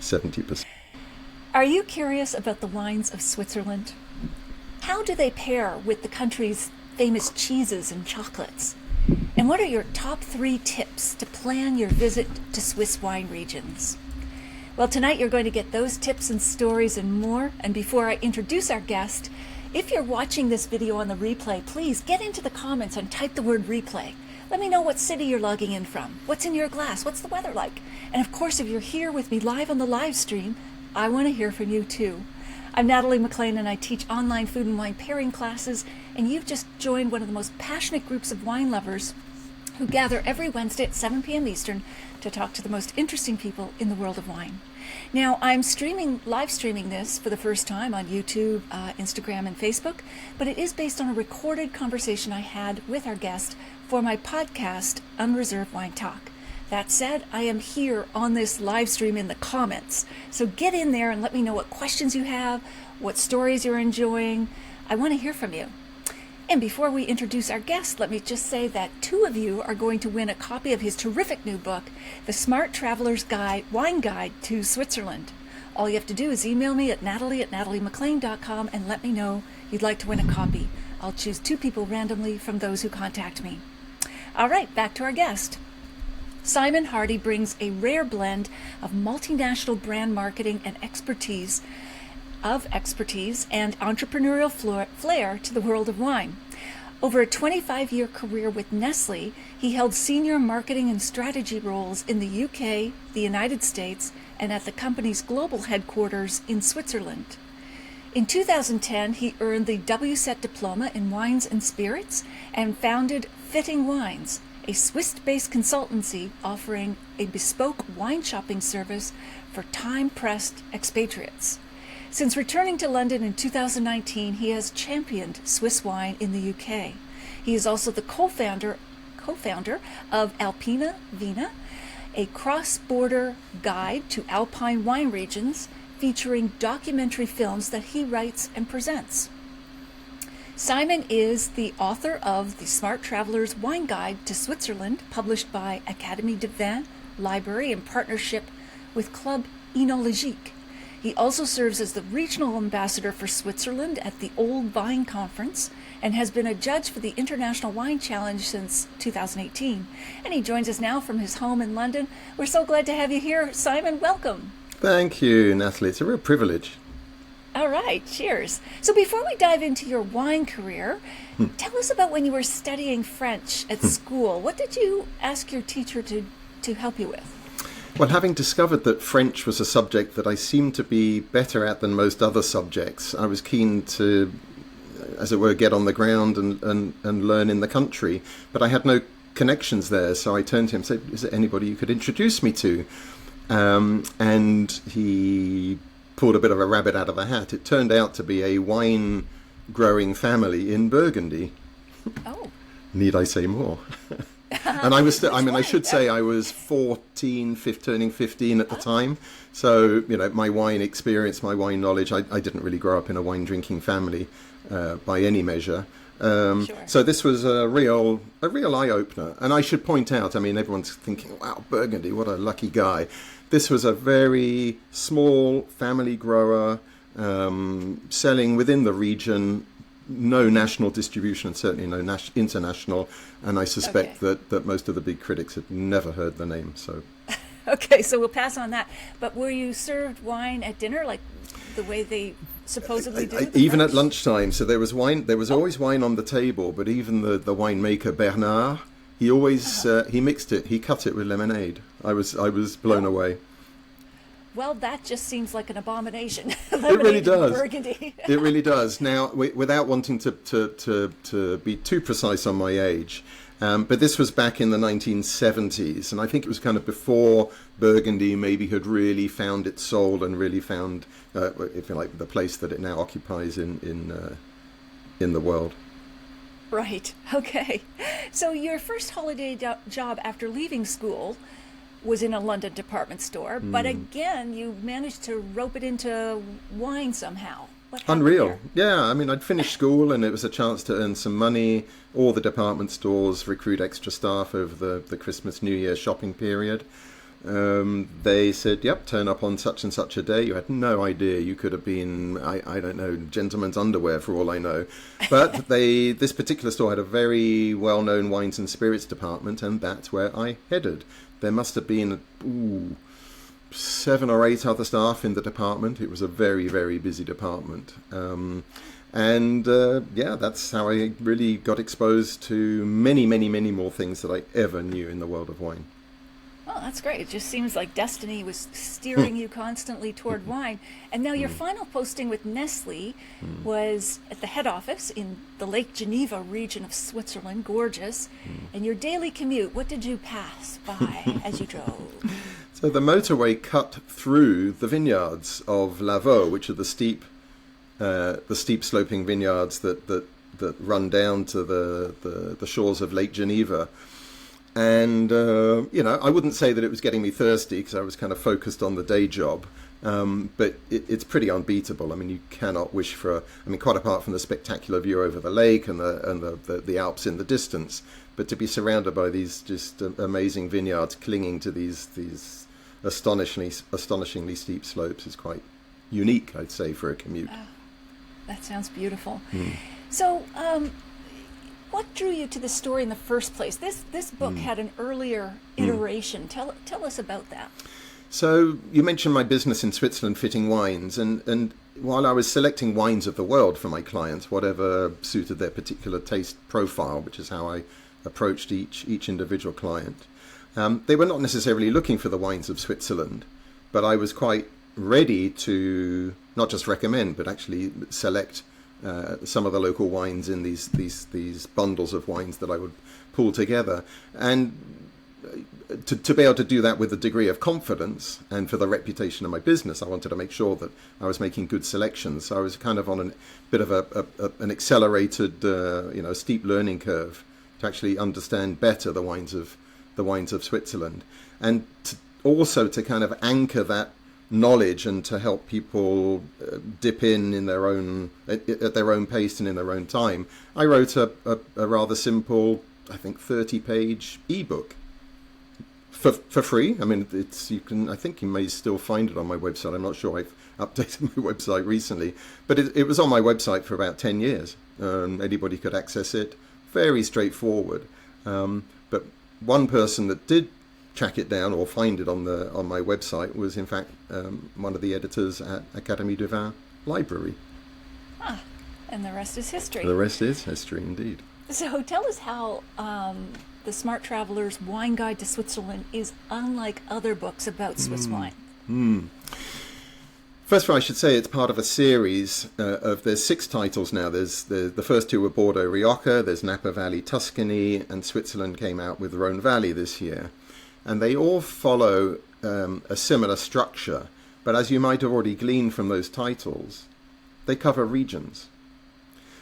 70%. Are you curious about the wines of Switzerland? How do they pair with the country's famous cheeses and chocolates? And what are your top 3 tips to plan your visit to Swiss wine regions? Well, tonight you're going to get those tips and stories and more. And before I introduce our guest, if you're watching this video on the replay, please get into the comments and type the word replay. Let me know what city you're logging in from, what's in your glass, what's the weather like. And of course, if you're here with me live on the live stream, I want to hear from you too. I'm Natalie McLean and I teach online food and wine pairing classes, and you've just joined one of the most passionate groups of wine lovers who gather every Wednesday at 7 p.m. Eastern to talk to the most interesting people in the world of wine. Now, I'm live streaming this for the first time on YouTube, Instagram, and Facebook, but it is based on a recorded conversation I had with our guest for my podcast, Unreserved Wine Talk. That said, I am here on this live stream in the comments, so get in there and let me know what questions you have, what stories you're enjoying. I want to hear from you. And before we introduce our guest, let me just say that 2 of you are going to win a copy of his terrific new book, The Smart Traveler's Wine Guide to Switzerland. All you have to do is email me at natalie@nataliemclean.com and let me know you'd like to win a copy. I'll choose 2 people randomly from those who contact me. All right, back to our guest. Simon Hardy brings a rare blend of multinational brand marketing and expertise and entrepreneurial flair to the world of wine. Over a 25-year career with Nestle, he held senior marketing and strategy roles in the UK, the United States, and at the company's global headquarters in Switzerland. In 2010, he earned the WSET diploma in wines and spirits and founded Fitting Wines, a Swiss-based consultancy offering a bespoke wine shopping service for time-pressed expatriates. Since returning to London in 2019, he has championed Swiss wine in the UK. He is also the co-founder of Alpina Vina, a cross-border guide to alpine wine regions featuring documentary films that he writes and presents. Simon is the author of The Smart Traveler's Wine Guide to Switzerland, published by Académie de Vin Library in partnership with Club Enologique. He also serves as the regional ambassador for Switzerland at the Old Vine Conference and has been a judge for the International Wine Challenge since 2018. And he joins us now from his home in London. We're so glad to have you here, Simon. Welcome. Thank you, Natalie. It's a real privilege. All right, cheers. So before we dive into your wine career, tell us about when you were studying French at school. What did you ask your teacher to help you with? Well, having discovered that French was a subject that I seemed to be better at than most other subjects, I was keen to, as it were, get on the ground and learn in the country. But I had no connections there, so I turned to him and said, is there anybody you could introduce me to? And he pulled a bit of a rabbit out of a hat. It turned out to be a wine-growing family in Burgundy. Oh. Need I say more? And I was, I should say I was 14, turning 15 at the time. So, my wine experience, my wine knowledge, I didn't really grow up in a wine drinking family by any measure. Sure. So this was a real eye-opener. And I should point out, everyone's thinking, wow, Burgundy, what a lucky guy. This was a very small family grower selling within the region, no national distribution, and certainly no international. And I suspect that most of the big critics had never heard the name. So, okay, so we'll pass on that. But were you served wine at dinner, like the way they supposedly do? Even at lunchtime. So there was wine. There was always wine on the table. But even the winemaker Bernard, he always he mixed it. He cut it with lemonade. I was blown away. Well, that just seems like an abomination. It really does. Burgundy. It really does. Now, without wanting to be too precise on my age, but this was back in the 1970s, and I think it was kind of before Burgundy maybe had really found its soul and really found, if you like, the place that it now occupies in the world. Right. Okay. So your first holiday job after leaving school was in a London department store, but again, you managed to rope it into wine somehow. Unreal. Yeah, I'd finished school and it was a chance to earn some money. All the department stores recruit extra staff over the Christmas, New Year shopping period. They said, yep, turn up on such and such a day. You had no idea. You could have been, I don't know, gentleman's underwear for all I know. But this particular store had a very well-known wines and spirits department, and that's where I headed. There must have been 7 or 8 other staff in the department. It was a very, very busy department. That's how I really got exposed to many, many, many more things that I ever knew in the world of wine. Well, that's great. It just seems like destiny was steering you constantly toward wine. And now your final posting with Nestle was at the head office in the Lake Geneva region of Switzerland, gorgeous. And your daily commute, what did you pass by as you drove? So the motorway cut through the vineyards of Lavaux, which are the steep sloping vineyards that run down to the shores of Lake Geneva. And, I wouldn't say that it was getting me thirsty because I was kind of focused on the day job. But it's pretty unbeatable. I mean, you cannot wish for, quite apart from the spectacular view over the lake and the Alps in the distance, but to be surrounded by these just amazing vineyards clinging to these astonishingly steep slopes is quite unique, I'd say, for a commute. Oh, that sounds beautiful. So, what drew you to the story in the first place? This book had an earlier iteration. Tell us about that. So you mentioned my business in Switzerland, fitting wines, and while I was selecting wines of the world for my clients, whatever suited their particular taste profile, which is how I approached each individual client, they were not necessarily looking for the wines of Switzerland, but I was quite ready to not just recommend, but actually select some of the local wines in these bundles of wines that I would pull together. And to be able to do that with a degree of confidence and for the reputation of my business, I wanted to make sure that I was making good selections. So I was kind of on a bit of an accelerated, steep learning curve to actually understand better the wines of Switzerland, and also to kind of anchor that knowledge and to help people dip in their own at their own pace and in their own time. I wrote a rather simple, I think 30-page ebook for free. I mean, I think you may still find it on my website. I'm not sure, I've updated my website recently, but it was on my website for about 10 years. Anybody could access it. Very straightforward. But one person that did track it down or find it on my website was in fact one of the editors at Académie du Vin Library. And the rest is history. The rest is history indeed. So tell us how the Smart Traveler's Wine Guide to Switzerland is unlike other books about Swiss wine. First of all, I should say it's part of a series there's 6 titles now. There's the first 2 were Bordeaux Rioja, there's Napa Valley Tuscany, and Switzerland came out with Rhone Valley this year. And they all follow a similar structure, but as you might have already gleaned from those titles, they cover regions.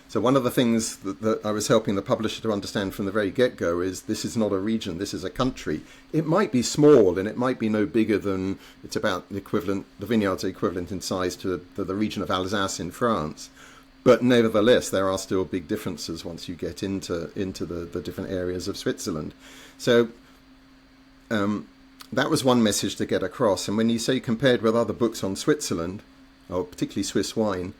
So one of the things that I was helping the publisher to understand from the very get-go is this is not a region, this is a country. It might be small and it might be no bigger than, it's about the vineyards are equivalent in size to the region of Alsace in France. But nevertheless, there are still big differences once you get into the different areas of Switzerland. So that was one message to get across. And when you say compared with other books on Switzerland, or particularly Swiss wine,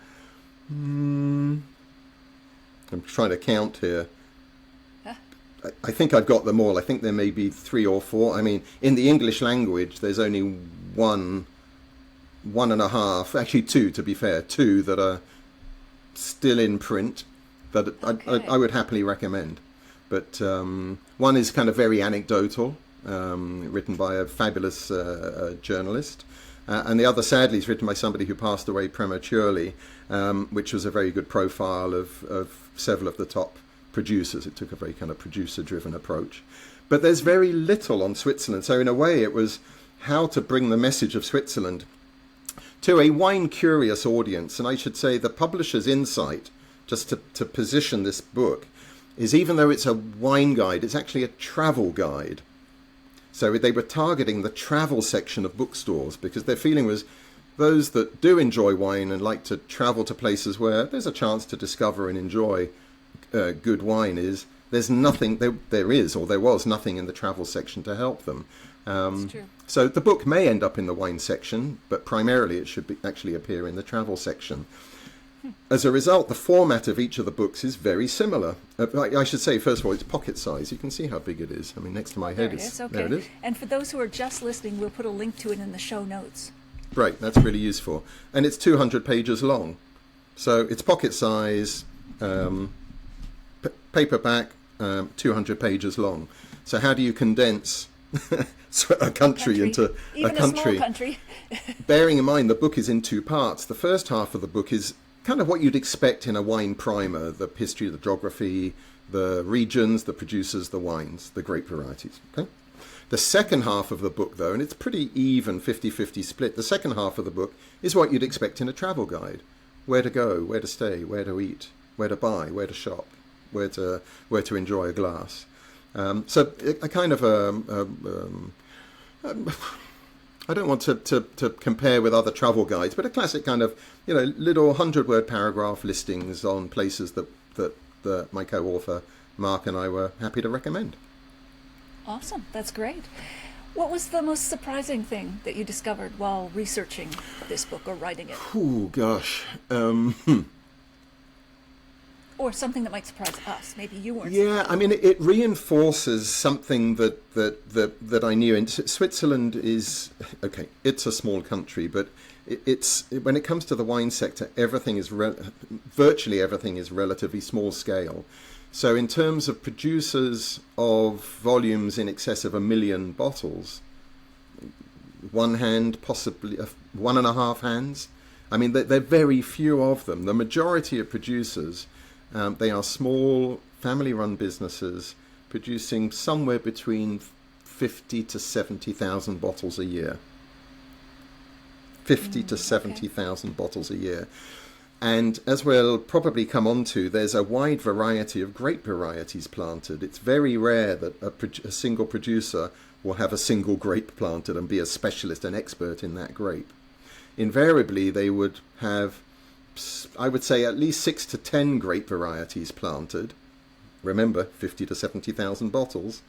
I'm trying to count here. I think I've got them all. I think there may be 3 or 4. I mean, in the English language, there's only one and a half, actually 2 to be fair, 2 that are still in print that I would happily recommend. But one is kind of very anecdotal, written by a fabulous journalist. And the other, sadly, is written by somebody who passed away prematurely, which was a very good profile of several of the top producers. It took a very kind of producer-driven approach. But there's very little on Switzerland. So in a way, it was how to bring the message of Switzerland to a wine-curious audience. And I should say the publisher's insight, just to position this book, is even though it's a wine guide, it's actually a travel guide. So they were targeting the travel section of bookstores because their feeling was those that do enjoy wine and like to travel to places where there's a chance to discover and enjoy good wine there was nothing in the travel section to help them. That's true. So the book may end up in the wine section, but primarily it should actually appear in the travel section. As a result, the format of each of the books is very similar. I should say, first of all, it's pocket size. You can see how big it is. I mean, next to my head is... Okay. There it is. And for those who are just listening, we'll put a link to it in the show notes. Right, that's really useful. And it's 200 pages long. So it's pocket size, paperback, 200 pages long. So how do you condense a country into even a country? Small country. Bearing in mind the book is in two parts. The first half of the book is kind of what you'd expect in a wine primer: the history, the geography, the regions, the producers, the wines, the grape varieties. Okay. The second half of the book, though, and it's pretty even 50-50 split, the second half of the book is what you'd expect in a travel guide: where to go, where to stay, where to eat, where to buy, where to shop, where to enjoy a glass. So a kind of I don't want to compare with other travel guides, but a classic kind of, little 100-word paragraph listings on places that my co-author Mark and I were happy to recommend. Awesome. That's great. What was the most surprising thing that you discovered while researching this book or writing it? Oh, gosh. Or something that might surprise us. Maybe you weren't. Yeah, I mean, it reinforces something that I knew. And Switzerland is, okay, it's a small country, but it's when it comes to the wine sector, everything is virtually everything is relatively small scale. So in terms of producers of volumes in excess of 1 million bottles, one hand, possibly 1.5 hands. I mean, there are very few of them. The majority of producers, they are small, family-run businesses producing somewhere between 50 to 70,000 bottles a year. 50 to 70,000 bottles a year. And as we'll probably come on to, there's a wide variety of grape varieties planted. It's very rare that a single producer will have a single grape planted and be a specialist and expert in that grape. Invariably, they would have, I would say, at least 6 to 10 grape varieties planted. Remember, 50 to 70,000 bottles,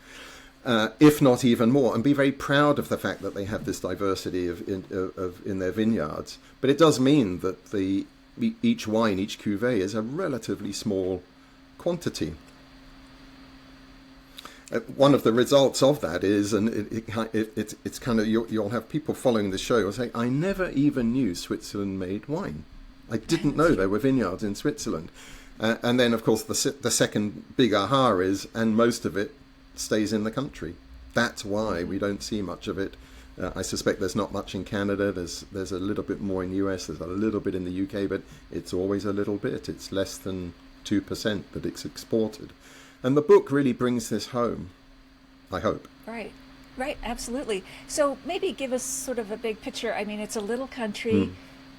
if not even more, and be very proud of the fact that they have this diversity in their vineyards. But it does mean that each wine, each cuvée, is a relatively small quantity. One of the results of that is, and it's kind of, you'll have people following the show who say, I never even knew Switzerland made wine. I didn't know there were vineyards in Switzerland. And then, of course, the second big aha is, and most of it stays in the country. That's why we don't see much of it. I suspect there's not much in Canada. There's a little bit more in the US. There's a little bit in the UK, but it's always a little bit. It's less than 2% that it's exported. And the book really brings this home, I hope. Right, absolutely. So maybe give us sort of a big picture. I mean, it's a little country.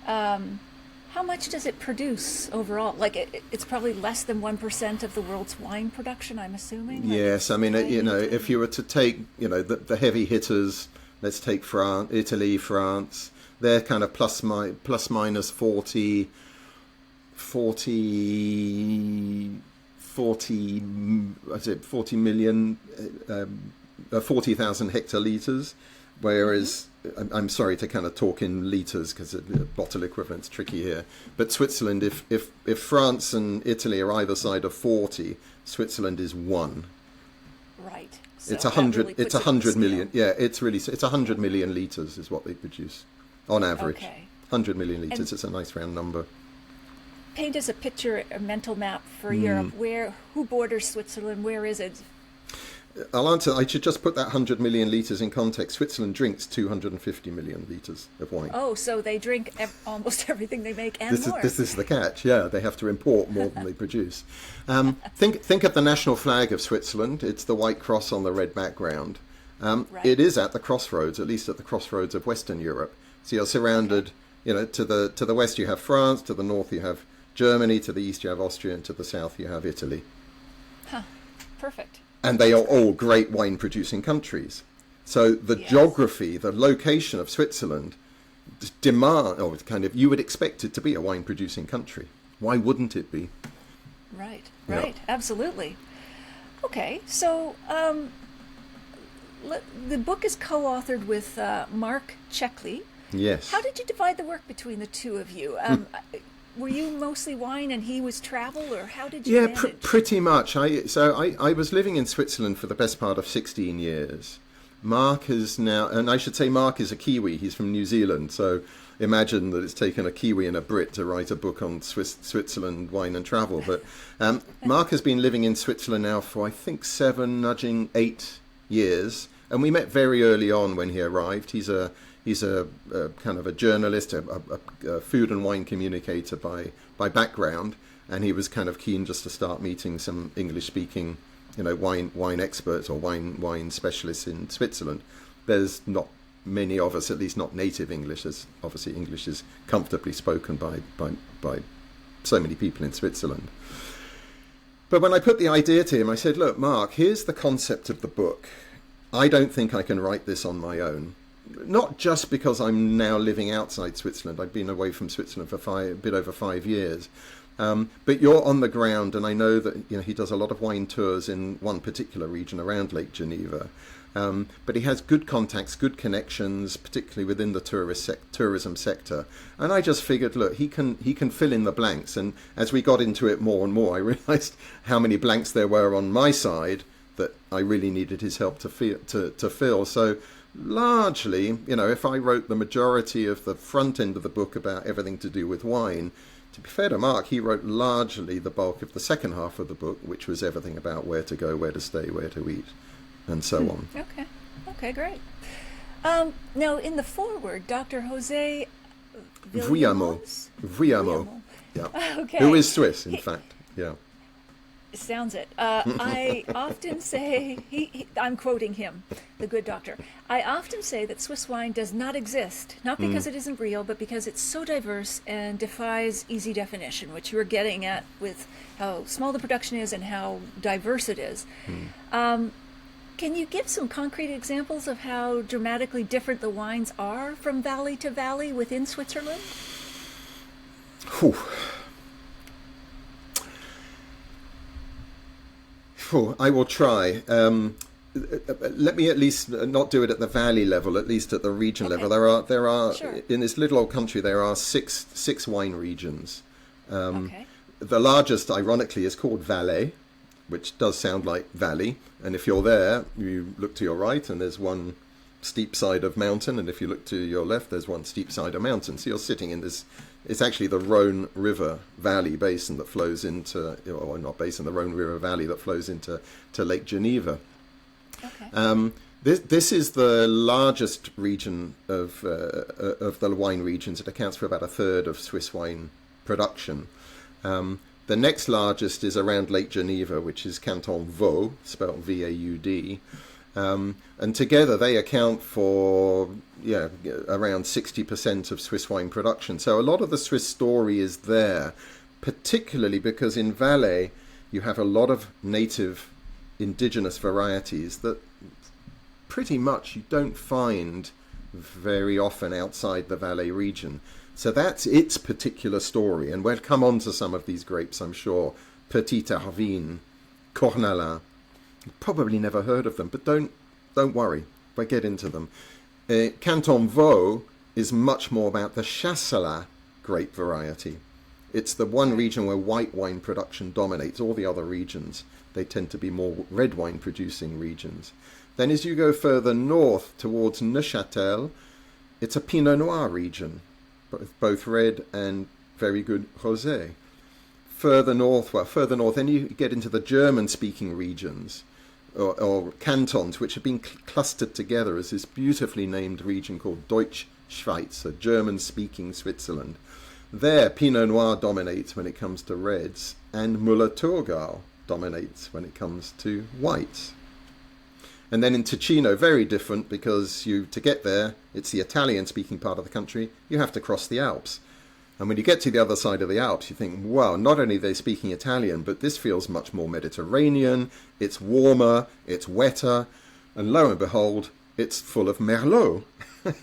How much does it produce overall? Like, it's probably less than 1% of the world's wine production, I'm assuming? Yes, I mean, if you were to take, the heavy hitters, let's take Italy, France, they're kind of plus minus 40 million, 40,000 hectolitres, whereas, I'm sorry to kind of talk in litres because bottle equivalent's tricky here, but Switzerland, if France and Italy are either side of 40, Switzerland is 1. Right. So it's 100. Really it's 100 million. Yeah, it's 100 million litres is what they produce on average. Okay. 100 million litres. It's a nice round number. Paint us a picture, a mental map for Europe. Who borders Switzerland? Where is it? I'll answer. I should just put that 100 million litres in context. Switzerland drinks 250 million litres of wine. Oh, so they drink almost everything they make and more. This is the catch. Yeah, they have to import more than they produce. Think of the national flag of Switzerland. It's the white cross on the red background. Right. It is at the crossroads, at least at the crossroads of Western Europe. So you're surrounded. To the west you have France, to the north you have Germany, to the east you have Austria, and to the south you have Italy. Huh. Perfect. And they are all great wine-producing countries. So the geography, the location of Switzerland, you would expect it to be a wine-producing country. Why wouldn't it be? Right, absolutely. Okay, so the book is co-authored with Mark Checkley. Yes. How did you divide the work between the two of you? Were you mostly wine and he was travel, or how did you manage? Pretty much. I was living in Switzerland for the best part of 16 years. Mark is now, and I should say Mark is a Kiwi. He's from New Zealand, so imagine that it's taken a Kiwi and a Brit to write a book on Switzerland wine and travel. But Mark has been living in Switzerland now for, I think, 7, nudging 8 years, and we met very early on when he arrived. He's a kind of a journalist, a food and wine communicator by background, and he was kind of keen just to start meeting some English-speaking, wine experts or wine specialists in Switzerland. There's not many of us, at least not native English, as obviously English is comfortably spoken by so many people in Switzerland. But when I put the idea to him, I said, look, Mark, here's the concept of the book. I don't think I can write this on my own. Not just because I'm now living outside Switzerland. I've been away from Switzerland for a bit over 5 years. But you're on the ground, and I know that he does a lot of wine tours in one particular region around Lake Geneva. But he has good contacts, good connections, particularly within the tourism sector. And I just figured, look, he can fill in the blanks. And as we got into it more and more, I realised how many blanks there were on my side that I really needed his help to fill. So largely, if I wrote the majority of the front end of the book about everything to do with wine, to be fair to Mark, he wrote largely the bulk of the second half of the book, which was everything about where to go, where to stay, where to eat, and so on. Okay, great. Now, in the foreword, Dr. Jose Villamo, yeah, okay. who is Swiss, in fact, yeah. Sounds it. I often say, I'm quoting him, the good doctor. I often say that Swiss wine does not exist, not because it isn't real, but because it's so diverse and defies easy definition, which you were getting at with how small the production is and how diverse it is. Can you give some concrete examples of how dramatically different the wines are from valley to valley within Switzerland? Whew. I will try. Let me at least not do it at the valley level, at least at the region level. There are sure. In this little old country, there are six wine regions. The largest, ironically, is called Valais, which does sound like valley. And if you're there, you look to your right, and there's one steep side of mountain, and if you look to your left, there's one steep side of mountain. So you're sitting in this. It's actually the Rhone River Valley basin that flows into, or not basin, the Rhone River Valley that flows into Lake Geneva. Okay. This is the largest region of the wine regions. It accounts for about a third of Swiss wine production. The next largest is around Lake Geneva, which is Canton Vaud, spelled V-A-U-D. And together they account for around 60% of Swiss wine production. So a lot of the Swiss story is there, particularly because in Valais you have a lot of native indigenous varieties that pretty much you don't find very often outside the Valais region. So that's its particular story. And we'll come on to some of these grapes, I'm sure. Petit Arvine, Cornalin. You've probably never heard of them, but don't worry, we'll get into them. Canton Vaud is much more about the Chasselas grape variety. It's the one region where white wine production dominates. All the other regions, they tend to be more red wine producing regions. Then as you go further north towards Neuchâtel, it's a Pinot Noir region, both red and very good rosé. Further north, then you get into the German-speaking regions, or cantons, which have been clustered together as this beautifully named region called Deutschschweiz, a German-speaking Switzerland. There, Pinot Noir dominates when it comes to reds, and Müller-Thurgau dominates when it comes to whites. And then in Ticino, very different, because to get there, it's the Italian-speaking part of the country, you have to cross the Alps. And when you get to the other side of the Alps, you think, wow, not only are they speaking Italian, but this feels much more Mediterranean, it's warmer, it's wetter, and lo and behold, it's full of Merlot. Okay.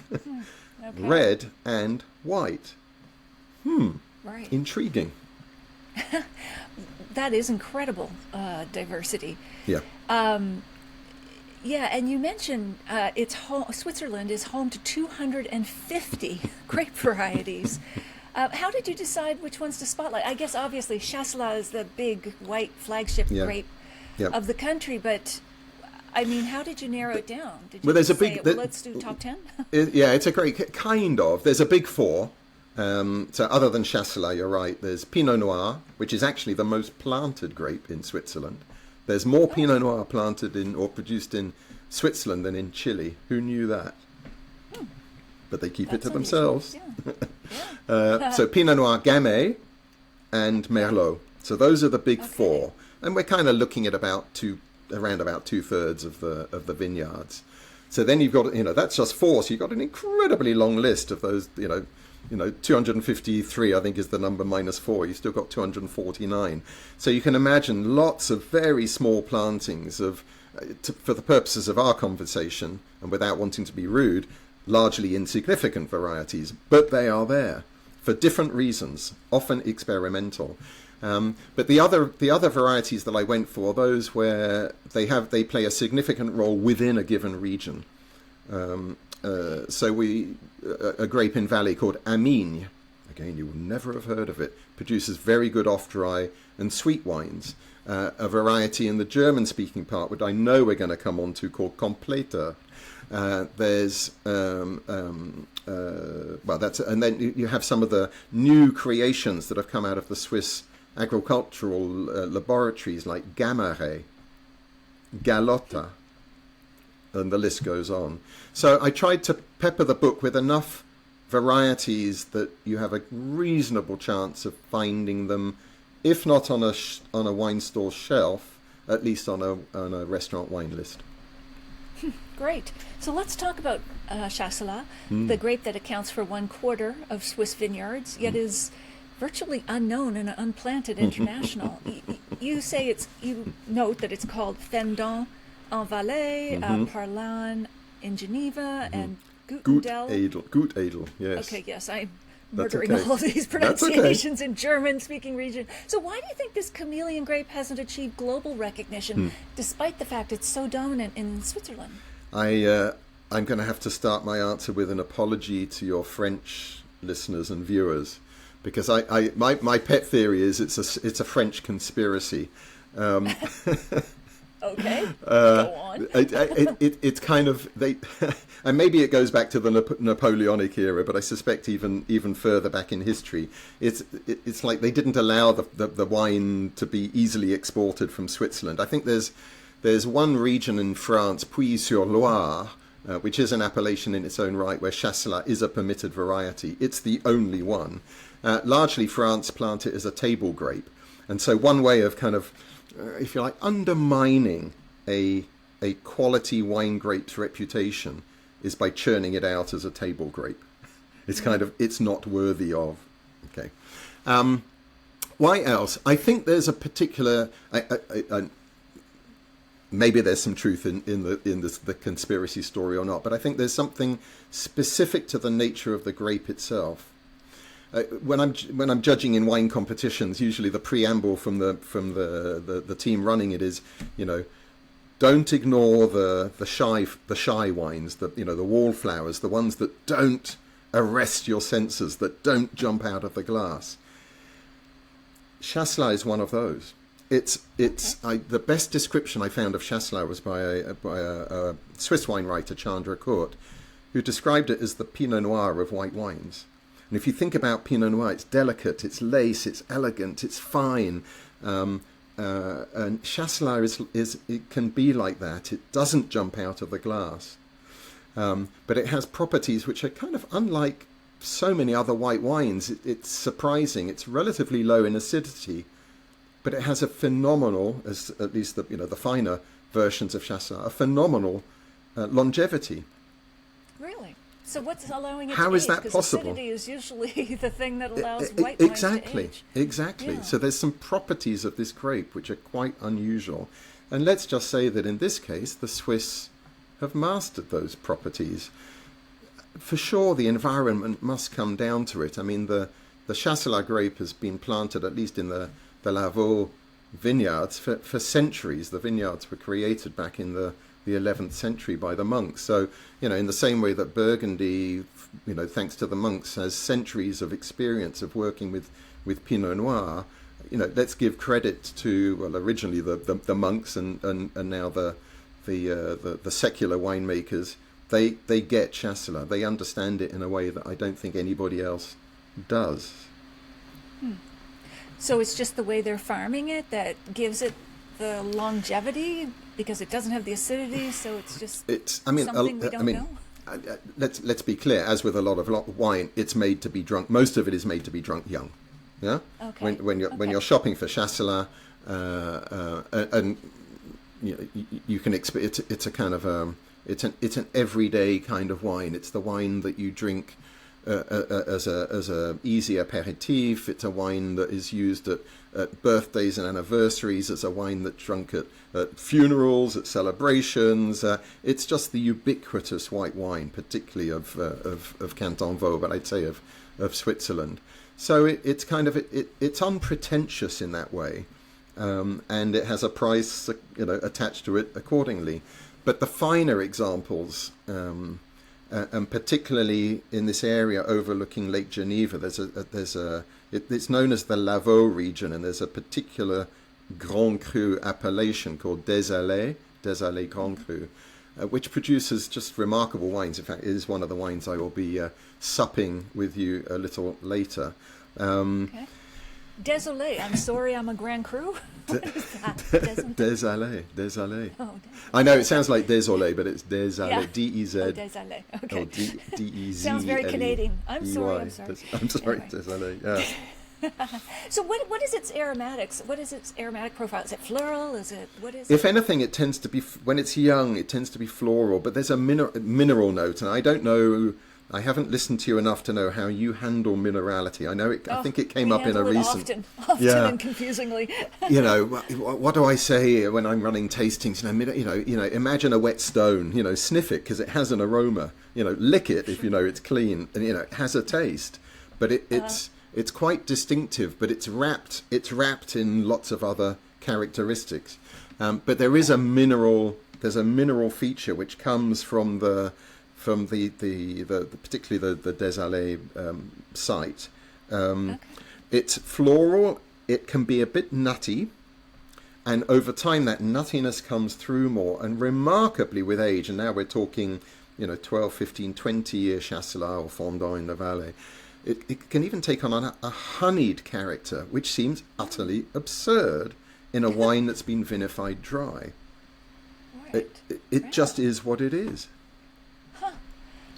Red and white. Right. Intriguing. That is incredible diversity. Yeah. Yeah, and you mentioned Switzerland is home to 250 grape varieties. How did you decide which ones to spotlight? I guess obviously Chasselas is the big white flagship Yeah. grape Yeah. of the country, but I mean, how did you narrow it down? Did you Well, there's a say, big. well, let's do top 10? Yeah, it's a great kind of. There's a big four. So other than Chasselas, you're right. There's Pinot Noir, which is actually the most planted grape in Switzerland. There's more Pinot Noir planted in or produced in Switzerland than in Chile. Who knew that? But they keep That's it to unusual. themselves. Yeah. So Pinot Noir, Gamay, and Merlot. So those are the big four, and we're kind of looking at around about 2/3 of the vineyards. So then you've got, that's just four. So you've got an incredibly long list of those, 253, I think, is the number minus four. You've still got 249. So you can imagine lots of very small plantings for the purposes of our conversation, and without wanting to be rude, largely insignificant varieties, but they are there for different reasons, often experimental. But the other varieties that I went for, those where they play a significant role within a given region. So a grape in Valley called Amigne, again you will never have heard of it, produces very good off-dry and sweet wines. A variety in the German-speaking part, which I know we're going to come on to, called Completer. There's and then you have some of the new creations that have come out of the Swiss agricultural laboratories like Gamare, Galotta, and the list goes on. So I tried to pepper the book with enough varieties that you have a reasonable chance of finding them, if not on a wine store shelf, at least on a restaurant wine list. Great. So let's talk about Chasselas, the grape that accounts for 1/4 of Swiss vineyards, yet is virtually unknown and unplanted international. You note that it's called Fendant en Valais, Parlan in Geneva, and Gutendel. Gut Edel, yes. Okay, yes, I'm That's murdering okay. all these That's okay. pronunciations in German-speaking region. So why do you think this chameleon grape hasn't achieved global recognition, despite the fact it's so dominant in Switzerland? I'm going to have to start my answer with an apology to your French listeners and viewers, because my pet theory is it's a French conspiracy. Okay, go on. It's kind of and maybe it goes back to the Napoleonic era, but I suspect even further back in history, it's like they didn't allow the wine to be easily exported from Switzerland. I think there's one region in France, Puy-sur-Loire, which is an appellation in its own right, where Chasselas is a permitted variety. It's the only one. Largely, France plant it as a table grape, and so one way of kind of, if you like, undermining a quality wine grape's reputation is by churning it out as a table grape. It's kind of, it's not worthy of. Okay. Why else? I think there's a particular. Maybe there's some truth in the conspiracy story or not, but I think there's something specific to the nature of the grape itself. When I'm judging in wine competitions, usually the preamble from the team running it is, don't ignore the shy wines, the wallflowers, the ones that don't arrest your senses, that don't jump out of the glass. Chasselas is one of those. The best description I found of Chasselas was by a Swiss wine writer, Chandra Kurt, who described it as the Pinot Noir of white wines. And if you think about Pinot Noir, it's delicate, it's lace, it's elegant, it's fine. And Chasselas it can be like that. It doesn't jump out of the glass. But it has properties which are kind of unlike so many other white wines. It's surprising. It's relatively low in acidity, but it has a phenomenal, as at least the finer versions of Chasselas, a phenomenal longevity. Really? So what's allowing it How to is age? that possible? Acidity is usually the thing that allows white wines to age. Exactly. Yeah. So there's some properties of this grape which are quite unusual. And let's just say that in this case, the Swiss have mastered those properties. For sure, the environment must come down to it. I mean, the Chasselas grape has been planted, at least in the Lavaux vineyards, for centuries. The vineyards were created back in the the 11th century by the monks. So, in the same way that Burgundy, thanks to the monks, has centuries of experience of working with Pinot Noir, let's give credit to, well, originally the monks and now the secular winemakers. They get Chasselas. They understand it in a way that I don't think anybody else does. So it's just the way they're farming it that gives it the longevity, because it doesn't have the acidity. So it's just something we don't know. Let's be clear. As with a lot of wine, it's made to be drunk. Most of it is made to be drunk young. Yeah. Okay. When you're shopping for Chasselas, and you can expect it's a kind of it's an everyday kind of wine. It's the wine that you drink as a easy aperitif. It's a wine that is used at birthdays and anniversaries. It's a wine that's drunk at funerals, at celebrations. It's just the ubiquitous white wine, particularly of Canton Vaud, but I'd say of Switzerland. So it's kind of it's unpretentious in that way, and it has a price attached to it accordingly. But the finer examples, and particularly in this area overlooking Lake Geneva, it's known as the Lavaux region, and there's a particular Grand Cru appellation called Desalé Grand Cru, which produces just remarkable wines. In fact, it is one of the wines I will be supping with you a little later. Okay. Désolé, I'm sorry I'm a Grand Cru. What is that? Désolé. Oh, I know it sounds like désolé, but it's désolé. yeah. D-E-Z. Oh, désolé. Okay. Oh, D-E-Z. Sounds very Canadian. I'm sorry. I'm sorry, Anyway. désolé. Yeah. So what is its aromatics? What is its aromatic profile? Is it floral? What is If anything, it tends to be, when it's young, it tends to be floral, but there's a mineral note, and I don't know, I haven't listened to you enough to know how you handle minerality. I know I think it came up in a recent... Often and confusingly. What do I say when I'm running tastings? Imagine a wet stone, sniff it because it has an aroma, lick it if you know it's clean, and it has a taste, but it's quite distinctive, but it's wrapped in lots of other characteristics. But there is there's a mineral feature which comes from the particularly the Désalé site. Okay. It's floral. It can be a bit nutty, and over time that nuttiness comes through more. And remarkably, with age, and now we're talking, 12, 15, 20-year Chasselas or Fondant in the Valais, it can even take on a honeyed character, which seems utterly absurd in a wine that's been vinified dry. Right. It just is what it is.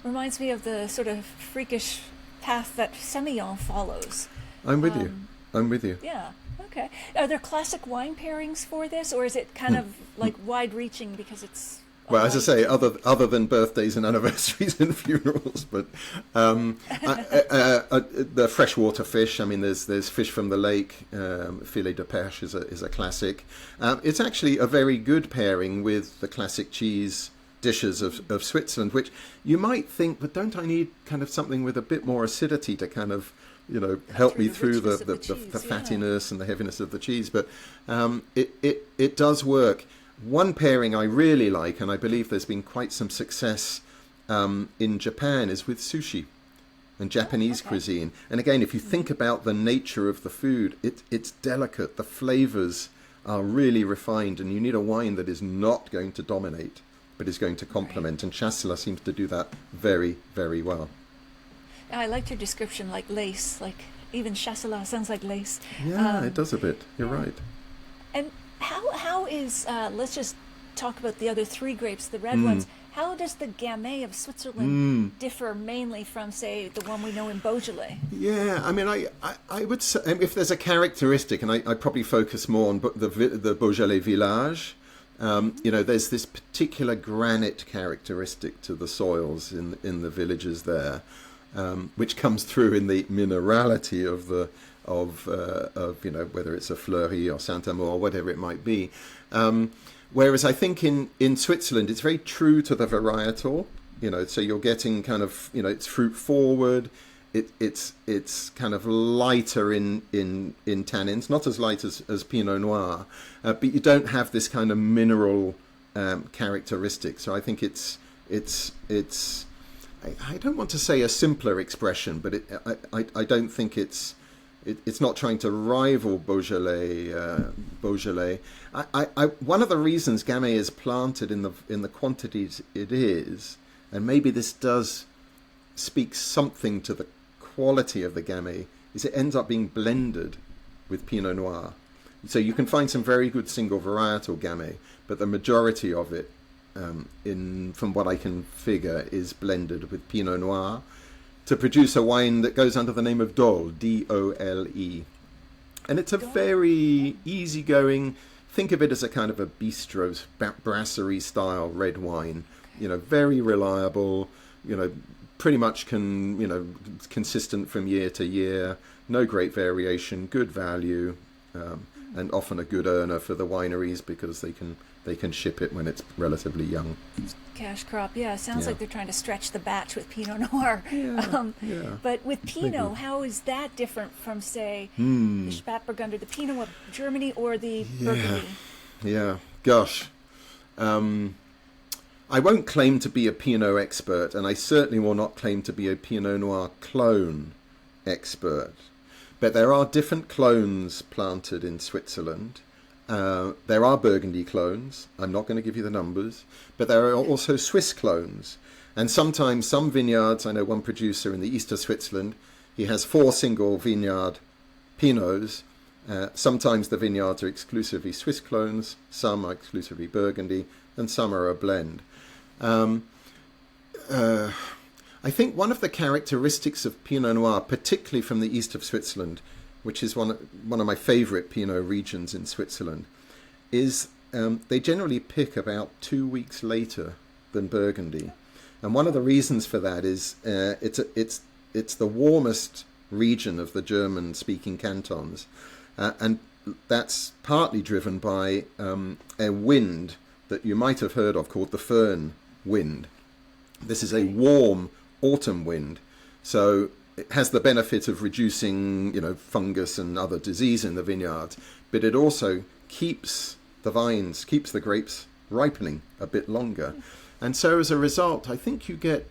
Reminds me of the sort of freakish path that Semillon follows. I'm with you. Yeah. Okay. Are there classic wine pairings for this, or is it kind of like wide-reaching because it's... Well, as I say, other than birthdays and anniversaries and funerals, but the freshwater fish. I mean, there's fish from the lake. Filet de perche is a classic. It's actually a very good pairing with the classic cheese dishes of Switzerland, which you might think, but don't I need kind of something with a bit more acidity to kind of help me through the fattiness and the heaviness of the cheese? But it does work. One pairing I really like, and I believe there's been quite some success in Japan, is with sushi and Japanese cuisine. And again, if you think about the nature of the food, it's delicate. The flavors are really refined, and you need a wine that is not going to dominate, but is going to complement. And Chasselas seems to do that very, very well. I liked your description, like lace, like even Chasselas sounds like lace. Yeah, it does a bit. You're right. And how is, let's just talk about the other three grapes, the red ones. How does the Gamay of Switzerland differ mainly from, say, the one we know in Beaujolais? Yeah, I mean, I would say, if there's a characteristic, and I probably focus more on the Beaujolais village, there's this particular granite characteristic to the soils in the villages there, which comes through in the minerality of whether it's a Fleury or Saint-Amour or whatever it might be. Whereas I think in Switzerland it's very true to the varietal, so you're getting kind of, it's fruit forward. It's kind of lighter in tannins, not as light as Pinot Noir, but you don't have this kind of mineral characteristic. So I think it's I don't want to say a simpler expression, but I don't think it's not trying to rival Beaujolais. One of the reasons Gamay is planted in the quantities it is, and maybe this does speak something to the quality of the Gamay, is it ends up being blended with Pinot Noir. So you can find some very good single varietal Gamay, but the majority of it, from what I can figure, is blended with Pinot Noir to produce a wine that goes under the name of Dole, D-O-L-E. And it's a very easygoing, think of it as a kind of a bistro, brasserie style red wine, very reliable, pretty much consistent from year to year, no great variation, good value, and often a good earner for the wineries because they can ship it when it's relatively young. Cash crop, yeah. Sounds like they're trying to stretch the batch with Pinot Noir. But with Pinot, how is that different from, say, the Spätburgunder, the Pinot of Germany, or the Burgundy? Yeah, gosh. I won't claim to be a Pinot expert, and I certainly will not claim to be a Pinot Noir clone expert. But there are different clones planted in Switzerland. There are Burgundy clones. I'm not going to give you the numbers. But there are also Swiss clones. And sometimes some vineyards, I know one producer in the east of Switzerland, he has 4 single vineyard Pinots. Sometimes the vineyards are exclusively Swiss clones, some are exclusively Burgundy, and some are a blend. I think one of the characteristics of Pinot Noir, particularly from the east of Switzerland, which is one of my favourite Pinot regions in Switzerland, is they generally pick about 2 weeks later than Burgundy. And one of the reasons for that is it's the warmest region of the German-speaking cantons, and that's partly driven by a wind that you might have heard of called the Föhn wind. This is a warm autumn wind, so it has the benefit of reducing, fungus and other disease in the vineyards, but it also keeps the grapes ripening a bit longer. And so as a result, I think you get,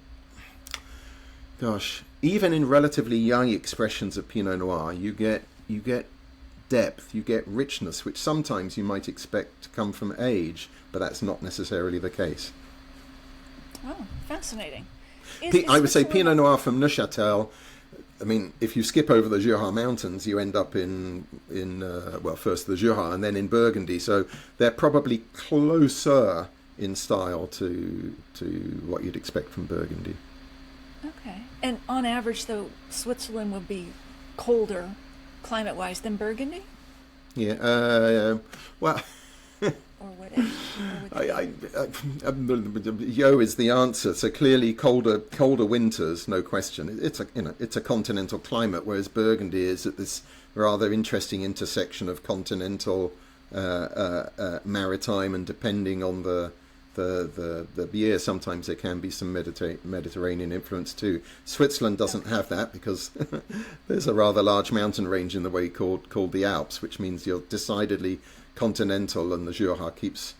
even in relatively young expressions of Pinot Noir, you get depth, you get richness, which sometimes you might expect to come from age, but that's not necessarily the case. Oh, fascinating. I would say Pinot Noir from Neuchâtel. I mean, if you skip over the Jura Mountains, you end up in first the Jura and then in Burgundy. So they're probably closer in style to what you'd expect from Burgundy. Okay. And on average, though, Switzerland would be colder climate-wise than Burgundy? Yeah. Well... Or would it? Yo is the answer. So clearly, colder winters, no question. It's a continental climate, whereas Burgundy is at this rather interesting intersection of continental, maritime, and depending on the year, sometimes there can be some Mediterranean influence too. Switzerland doesn't have that because there's a rather large mountain range in the way called the Alps, which means you're decidedly continental, and the Jura keeps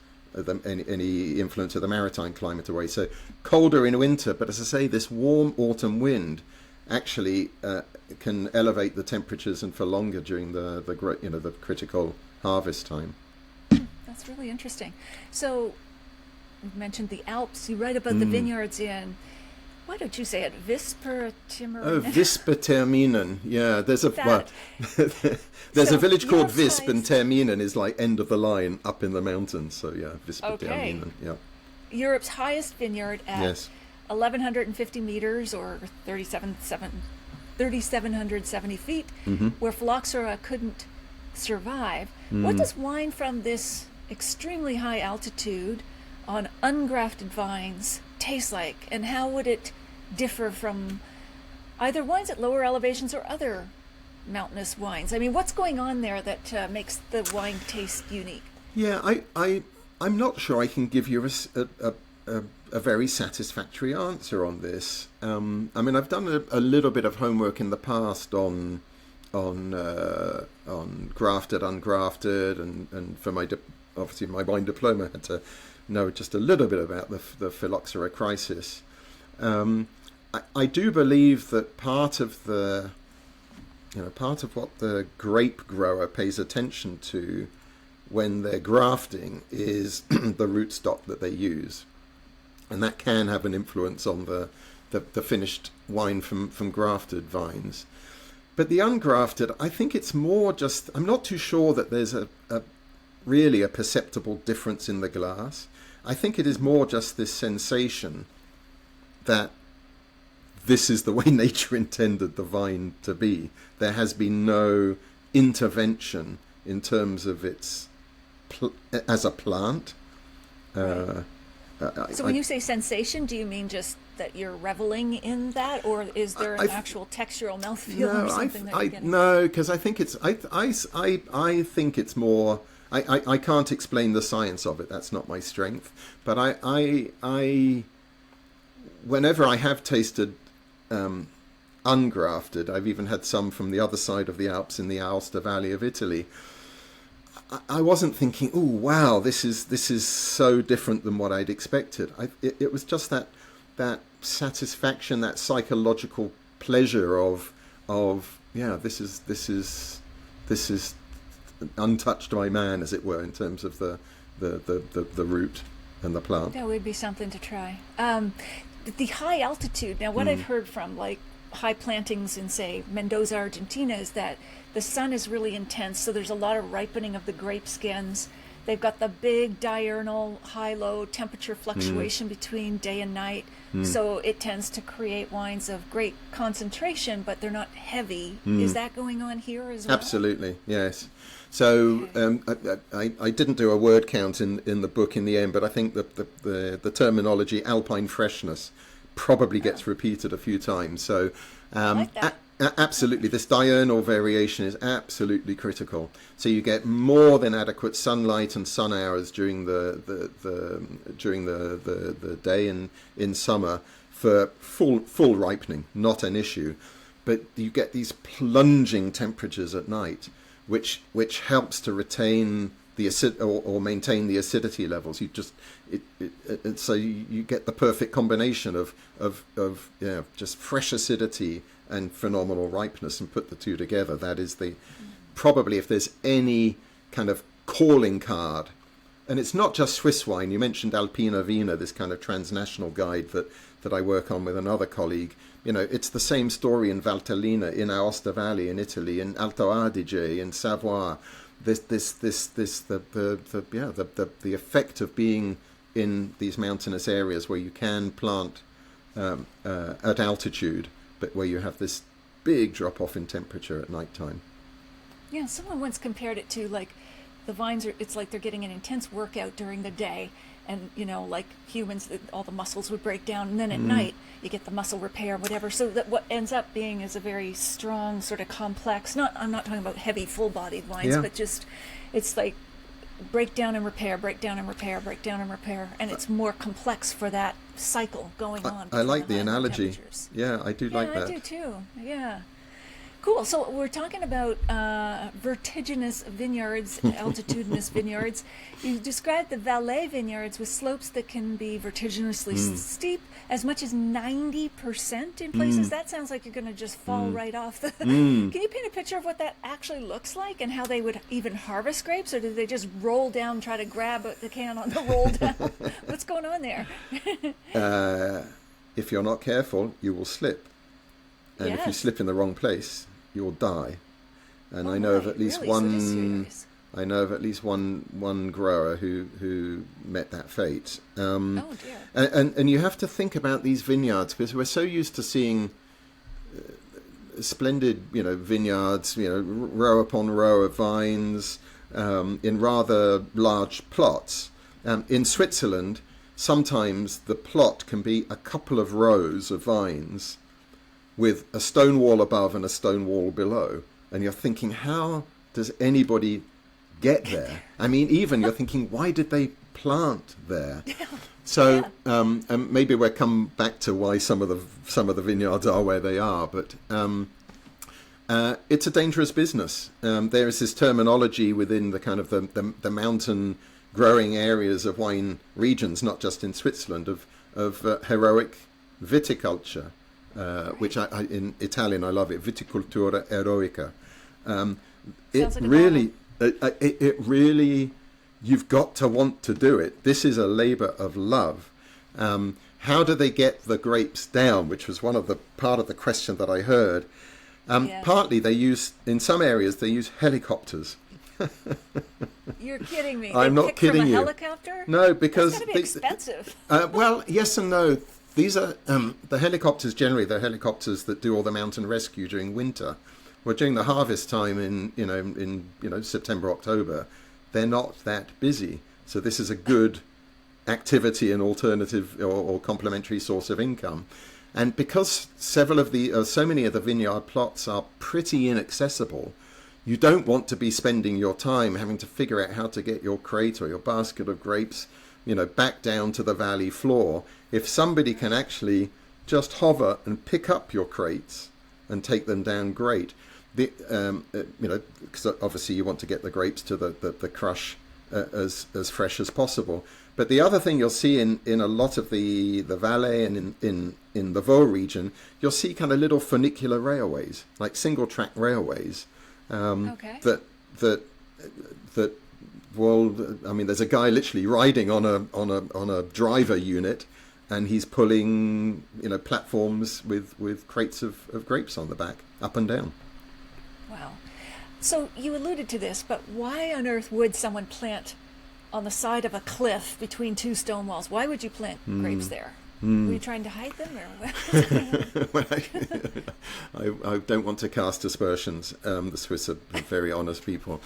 any influence of the maritime climate away. So colder in winter, but as I say, this warm autumn wind actually can elevate the temperatures and for longer during the critical harvest time. That's really interesting. So you mentioned the Alps. You write about the vineyards in, why don't you say it, Visperterminen? Oh, Visperterminen. Yeah, there's a village called Visp, and Terminen is like end of the line up in the mountains. So yeah, Visperterminen. Okay. Yeah. Europe's highest vineyard at 1,150 meters or 3,770 feet, where phylloxera couldn't survive. What does wine from this extremely high altitude on ungrafted vines taste like, and how would it differ from either wines at lower elevations or other mountainous wines? I mean, what's going on there that makes the wine taste unique? Yeah, I'm not sure I can give you a very satisfactory answer on this. I mean, I've done a little bit of homework in the past on grafted, ungrafted, and for my obviously my wine diploma I had to know just a little bit about the phylloxera crisis. I do believe that part of what the grape grower pays attention to when they're grafting is the rootstock that they use, and that can have an influence on the finished wine from grafted vines. But the ungrafted, I think it's more just, I'm not too sure that there's really a perceptible difference in the glass. I think it is more just this sensation that this is the way nature intended the vine to be. There has been no intervention in terms of its as a plant. So when you say sensation, do you mean just that you're reveling in that, or is there an actual textural mouthfeel or something that you're getting? No, because I think it's I think it's more. I can't explain the science of it. That's not my strength. But I whenever I have tasted ungrafted, I've even had some from the other side of the Alps in the Aosta Valley of Italy. I wasn't thinking, oh wow, this is so different than what I'd expected. It was just that satisfaction, that psychological pleasure of this is untouched by man, as it were, in terms of the root and the plant. That would be something to try. The high altitude. Now, what I've heard from high plantings in, say, Mendoza, Argentina, is that the sun is really intense, so there's a lot of ripening of the grape skins. They've got the big diurnal high-low temperature fluctuation between day and night, so it tends to create wines of great concentration, but they're not heavy. Is that going on here as well? Absolutely, yes. So I didn't do a word count in the book in the end, but I think the terminology alpine freshness probably gets repeated a few times. So I like that. Absolutely, this diurnal variation is absolutely critical. So you get more than adequate sunlight and sun hours during the day in summer for full ripening, not an issue. But you get these plunging temperatures at night, which helps to retain the acid or maintain the acidity levels. You just so you get the perfect combination of just fresh acidity and phenomenal ripeness, and put the two together. That is probably, if there's any kind of calling card. And it's not just Swiss wine. You mentioned Alpina Vina, this kind of transnational guide that I work on with another colleague. It's the same story in Valtellina, in Aosta Valley in Italy, in Alto Adige, in Savoie. The effect of being in these mountainous areas where you can plant at altitude, but where you have this big drop off in temperature at night time. Yeah, someone once compared it to the vines it's like they're getting an intense workout during the day, and like humans, all the muscles would break down, and then at night you get the muscle repair, whatever. So that what ends up being is a very strong, sort of complex. I'm not talking about heavy, full-bodied wines, but just it's like breakdown and repair, breakdown and repair, breakdown and repair, and it's more complex for that cycle going on. I like the analogy. Yeah, I do like that. I do too. Yeah. Cool. So we're talking about vertiginous vineyards, altitudinous vineyards. You described the Valais vineyards with slopes that can be vertiginously steep, as much as 90% in places. That sounds like you're going to just fall right off. Can you paint a picture of what that actually looks like, and how they would even harvest grapes, or do they just roll down, try to grab the can on the roll down? What's going on there? If you're not careful, you will slip. And if you slip in the wrong place, you'll die. And I know of at least one. I know of at least one grower who met that fate. Oh dear! And you have to think about these vineyards, because we're so used to seeing splendid, vineyards, row upon row of vines in rather large plots. In Switzerland, sometimes the plot can be a couple of rows of vines with a stone wall above and a stone wall below. And you're thinking, how does anybody get there? I mean, even you're thinking, why did they plant there? So and maybe we'll come back to why some of the vineyards are where they are, but it's a dangerous business. There is this terminology within the kind of the mountain growing areas of wine regions, not just in Switzerland, of heroic viticulture, which in Italian I love it, viticultura eroica. It like really, it really, you've got to want to do it. This is a labour of love. How do they get the grapes down? Which was one of the part of the question that I heard. Yes. Partly they use, in some areas, they use helicopters. You're kidding me. I'm They not pick kidding from a you. helicopter? No, because That's going to be expensive. well, yes and no. These are the helicopters. Generally, they're helicopters that do all the mountain rescue during winter. Well, during the harvest time in September, October, they're not that busy. So this is a good activity and alternative or complementary source of income. And because so many of the vineyard plots are pretty inaccessible, you don't want to be spending your time having to figure out how to get your crate or your basket of grapes, back down to the valley floor. If somebody can actually just hover and pick up your crates and take them down, great. Because obviously you want to get the grapes to the crush as fresh as possible. But the other thing you'll see in a lot of the Valais and in the Vaud region, you'll see kind of little funicular railways, like single track railways. Okay. That well, I mean, there's a guy literally riding on a driver unit, and he's pulling platforms with crates of grapes on the back, up and down. Wow. So you alluded to this, but why on earth would someone plant on the side of a cliff between two stone walls? Why would you plant grapes there? Were you trying to hide them, or Well, I don't want to cast aspersions. The Swiss are very honest people.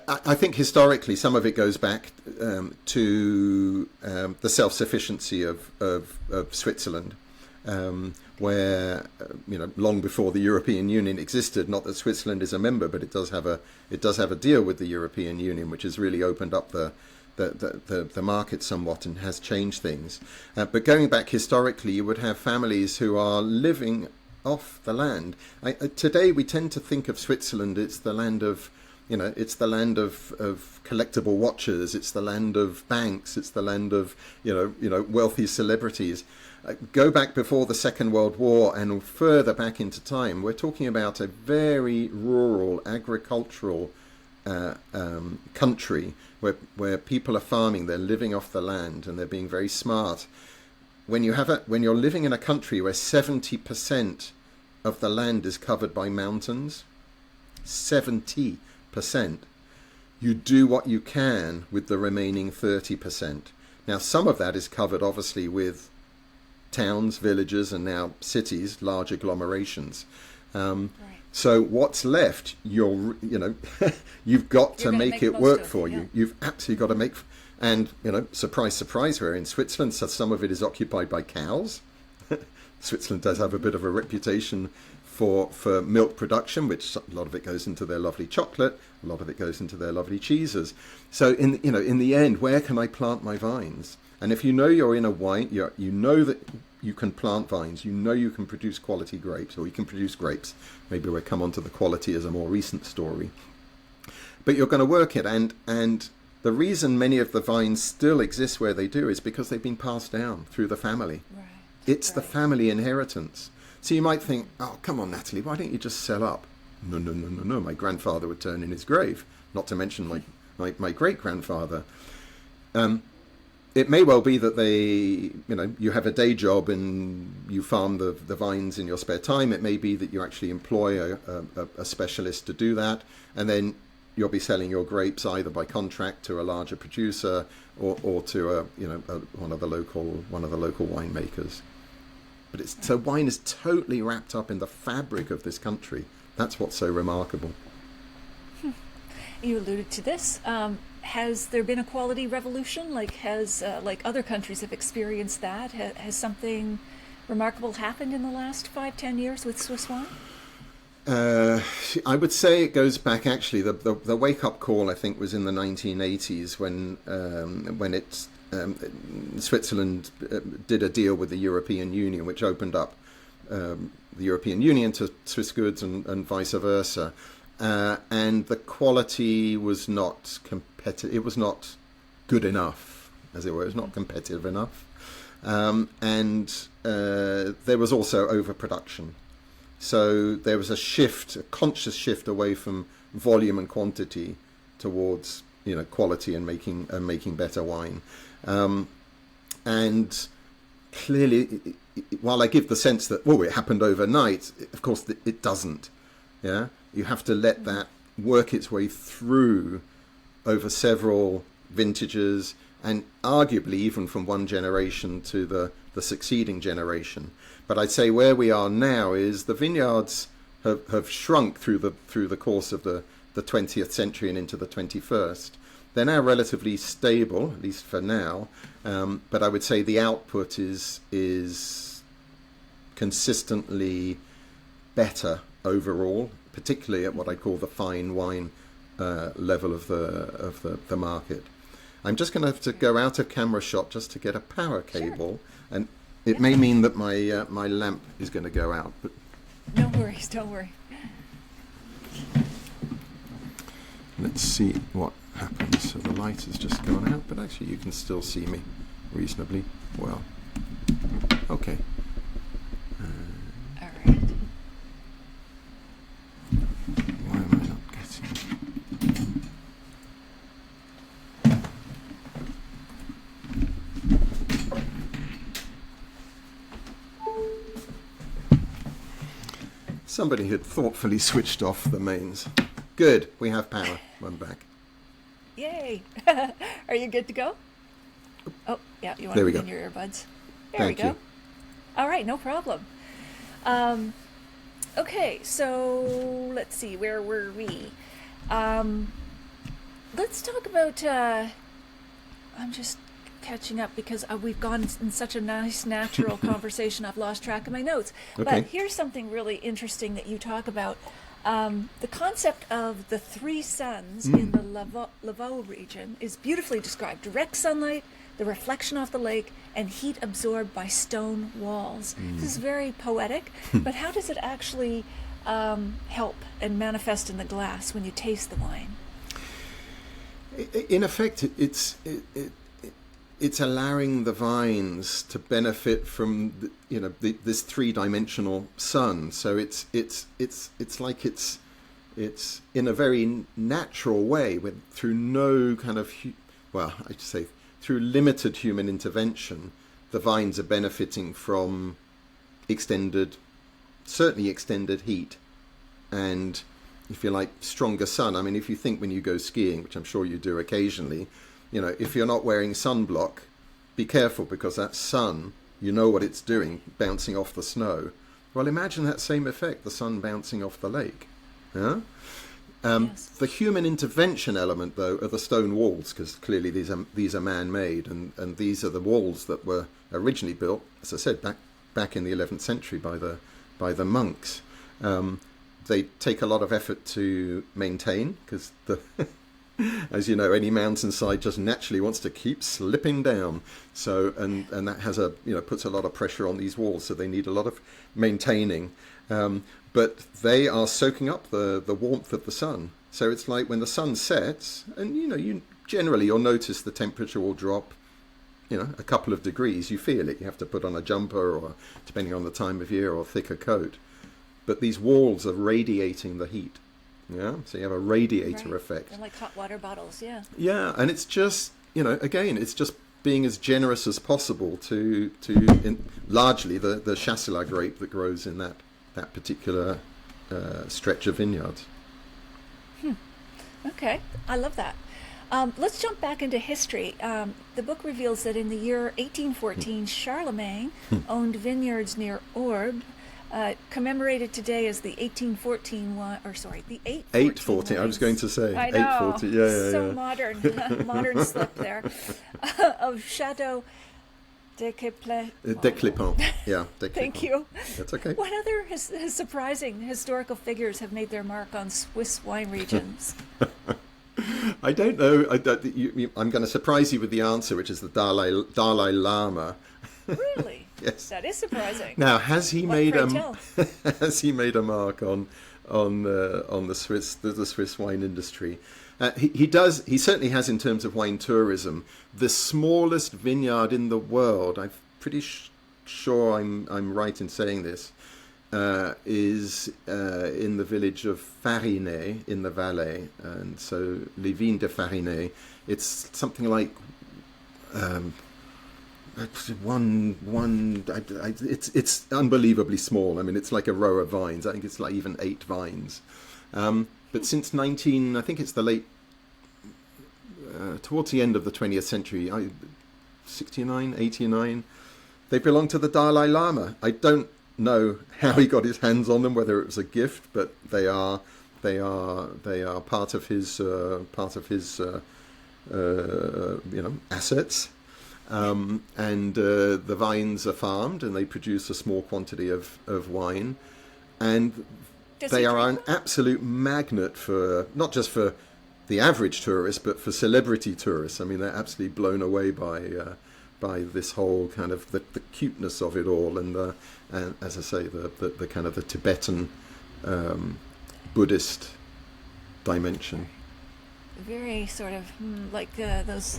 I think historically some of it goes back to the self-sufficiency of Switzerland, where long before the European Union existed. Not that Switzerland is a member, but it does have a deal with the European Union, which has really opened up the market somewhat and has changed things. But going back historically, you would have families who are living off the land. Today we tend to think of Switzerland, it's the land of collectible watches, it's the land of banks, it's the land of wealthy celebrities. Go back before the Second World War and further back into time, we're talking about a very rural, agricultural country where people are farming, they're living off the land, and they're being very smart. When you're living in a country where 70% of the land is covered by mountains, 70%, you do what you can with the remaining 30%. Now, some of that is covered obviously with towns, villages, and now cities, large agglomerations. right. So what's left, you've got to make it work for you. You've absolutely got to make, and surprise, surprise, we're in Switzerland, so some of it is occupied by cows. Switzerland does have a bit of a reputation for milk production, which a lot of it goes into their lovely chocolate, a lot of it goes into their lovely cheeses. So in the end, where can I plant my vines? And if you're in a wine, you know that you can plant vines, you can produce quality grapes, or you can produce grapes. Maybe we'll come on to the quality as a more recent story. But you're going to work it, and the reason many of the vines still exist where they do is because they've been passed down through the family. Right. It's the family inheritance. So you might think, oh, come on, Natalie, why don't you just sell up? No, my grandfather would turn in his grave, not to mention my great-grandfather. It may well be that you have a day job and you farm the vines in your spare time. It may be that you actually employ a specialist to do that, and then you'll be selling your grapes either by contract to a larger producer or to one of the local winemakers. But so wine is totally wrapped up in the fabric of this country. That's what's so remarkable. You alluded to this. Has there been a quality revolution? Like other countries have experienced that? Has something remarkable happened in the last 5-10 years with Swiss wine? I would say it goes back, actually. The wake-up call, I think, was in the 1980s when Switzerland did a deal with the European Union, which opened up the European Union to Swiss goods and vice versa. and the quality was not competitive. It was not good enough, as it were. It was not competitive enough, and there was also overproduction. So there was a conscious shift away from volume and quantity towards quality and making better wine. And clearly, while I give the sense that it happened overnight, of course it doesn't. Yeah, you have to let that work its way through over several vintages, and arguably even from one generation to the succeeding generation. But I'd say where we are now is the vineyards have shrunk through the course of the 20th century and into the 21st. They're now relatively stable, at least for now. But I would say the output is consistently better overall, particularly at what I call the fine wine level of the market. I'm just going to have to go out of camera shot just to get a power cable, and it may mean that my lamp is going to go out. But no worries, don't worry. Let's see what happens. So the light has just gone out, but actually you can still see me reasonably well. Okay. All right. Why am I not getting... Somebody had thoughtfully switched off the mains. Good, we have power. I'm back. Yay! Are you good to go? Oh, yeah, you want There to we put go. in your earbuds? There Thank we go. you. All right, no problem. Okay, so let's see, where were we? Let's talk about, I'm just catching up because we've gone in such a nice natural conversation, I've lost track of my notes. Okay. But here's something really interesting that you talk about. The concept of the three suns in the Lavaux region is beautifully described. Direct sunlight, the reflection off the lake, and heat absorbed by stone walls. This is very poetic, but how does it actually help and manifest in the glass when you taste the wine? In effect, it's allowing the vines to benefit from this three-dimensional sun. So it's like it's in a very natural way, through no kind of I'd say through limited human intervention, the vines are benefiting from certainly extended heat, and, if you like, stronger sun. I mean, if you think when you go skiing, which I'm sure you do occasionally, if you're not wearing sunblock, be careful, because that sun, what it's doing, bouncing off the snow. Well, imagine that same effect, the sun bouncing off the lake. Yeah? Yes. The human intervention element, though, are the stone walls, because clearly these are man-made, and these are the walls that were originally built, as I said, back in the 11th century by the monks. They take a lot of effort to maintain, because as you know, any mountainside just naturally wants to keep slipping down. So, and that has puts a lot of pressure on these walls. So they need a lot of maintaining. But they are soaking up the warmth of the sun. So it's like when the sun sets, and you'll notice the temperature will drop, a couple of degrees. You feel it. You have to put on a jumper, or depending on the time of year, or a thicker coat. But these walls are radiating the heat. Yeah, so you have a radiator effect. They're like hot water bottles, yeah. Yeah, and it's just, again, it's just being as generous as possible to largely the Chasselas grape that grows in that particular stretch of vineyards. Okay, I love that. Let's jump back into history. The book reveals that in the year 1814, Charlemagne owned vineyards near Orbe, commemorated today as the 1814 one, or sorry, the 814. I was going to say I know. 814. Yeah. So modern slip there. Of Chateau Declépont. Declépont. Yeah, Declépont. Thank you. That's okay. What other surprising historical figures have made their mark on Swiss wine regions? I don't know. I'm going to surprise you with the answer, which is the Dalai Lama. Really? Yes. That is surprising. Now, has he What, made pray tell? has he made a mark on on the Swiss wine industry. He certainly has, in terms of wine tourism, the smallest vineyard in the world. I'm pretty sure I'm right in saying this. Is in the village of Farinay in the Valais, and so Les Vignes de Farinay. It's something like it's unbelievably small. I mean, it's like a row of vines. I think it's like even 8 vines. But since I think it's the late, towards the end of the 20th century, 69, 89, they belong to the Dalai Lama. I don't know how he got his hands on them, whether it was a gift, but they are part of his assets. And the vines are farmed, and they produce a small quantity of wine, and they are an absolute magnet for not just for the average tourist, but for celebrity tourists. I mean, they're absolutely blown away by this whole kind of the cuteness of it all, and as I say, the kind of the Tibetan Buddhist dimension. Very sort of like those.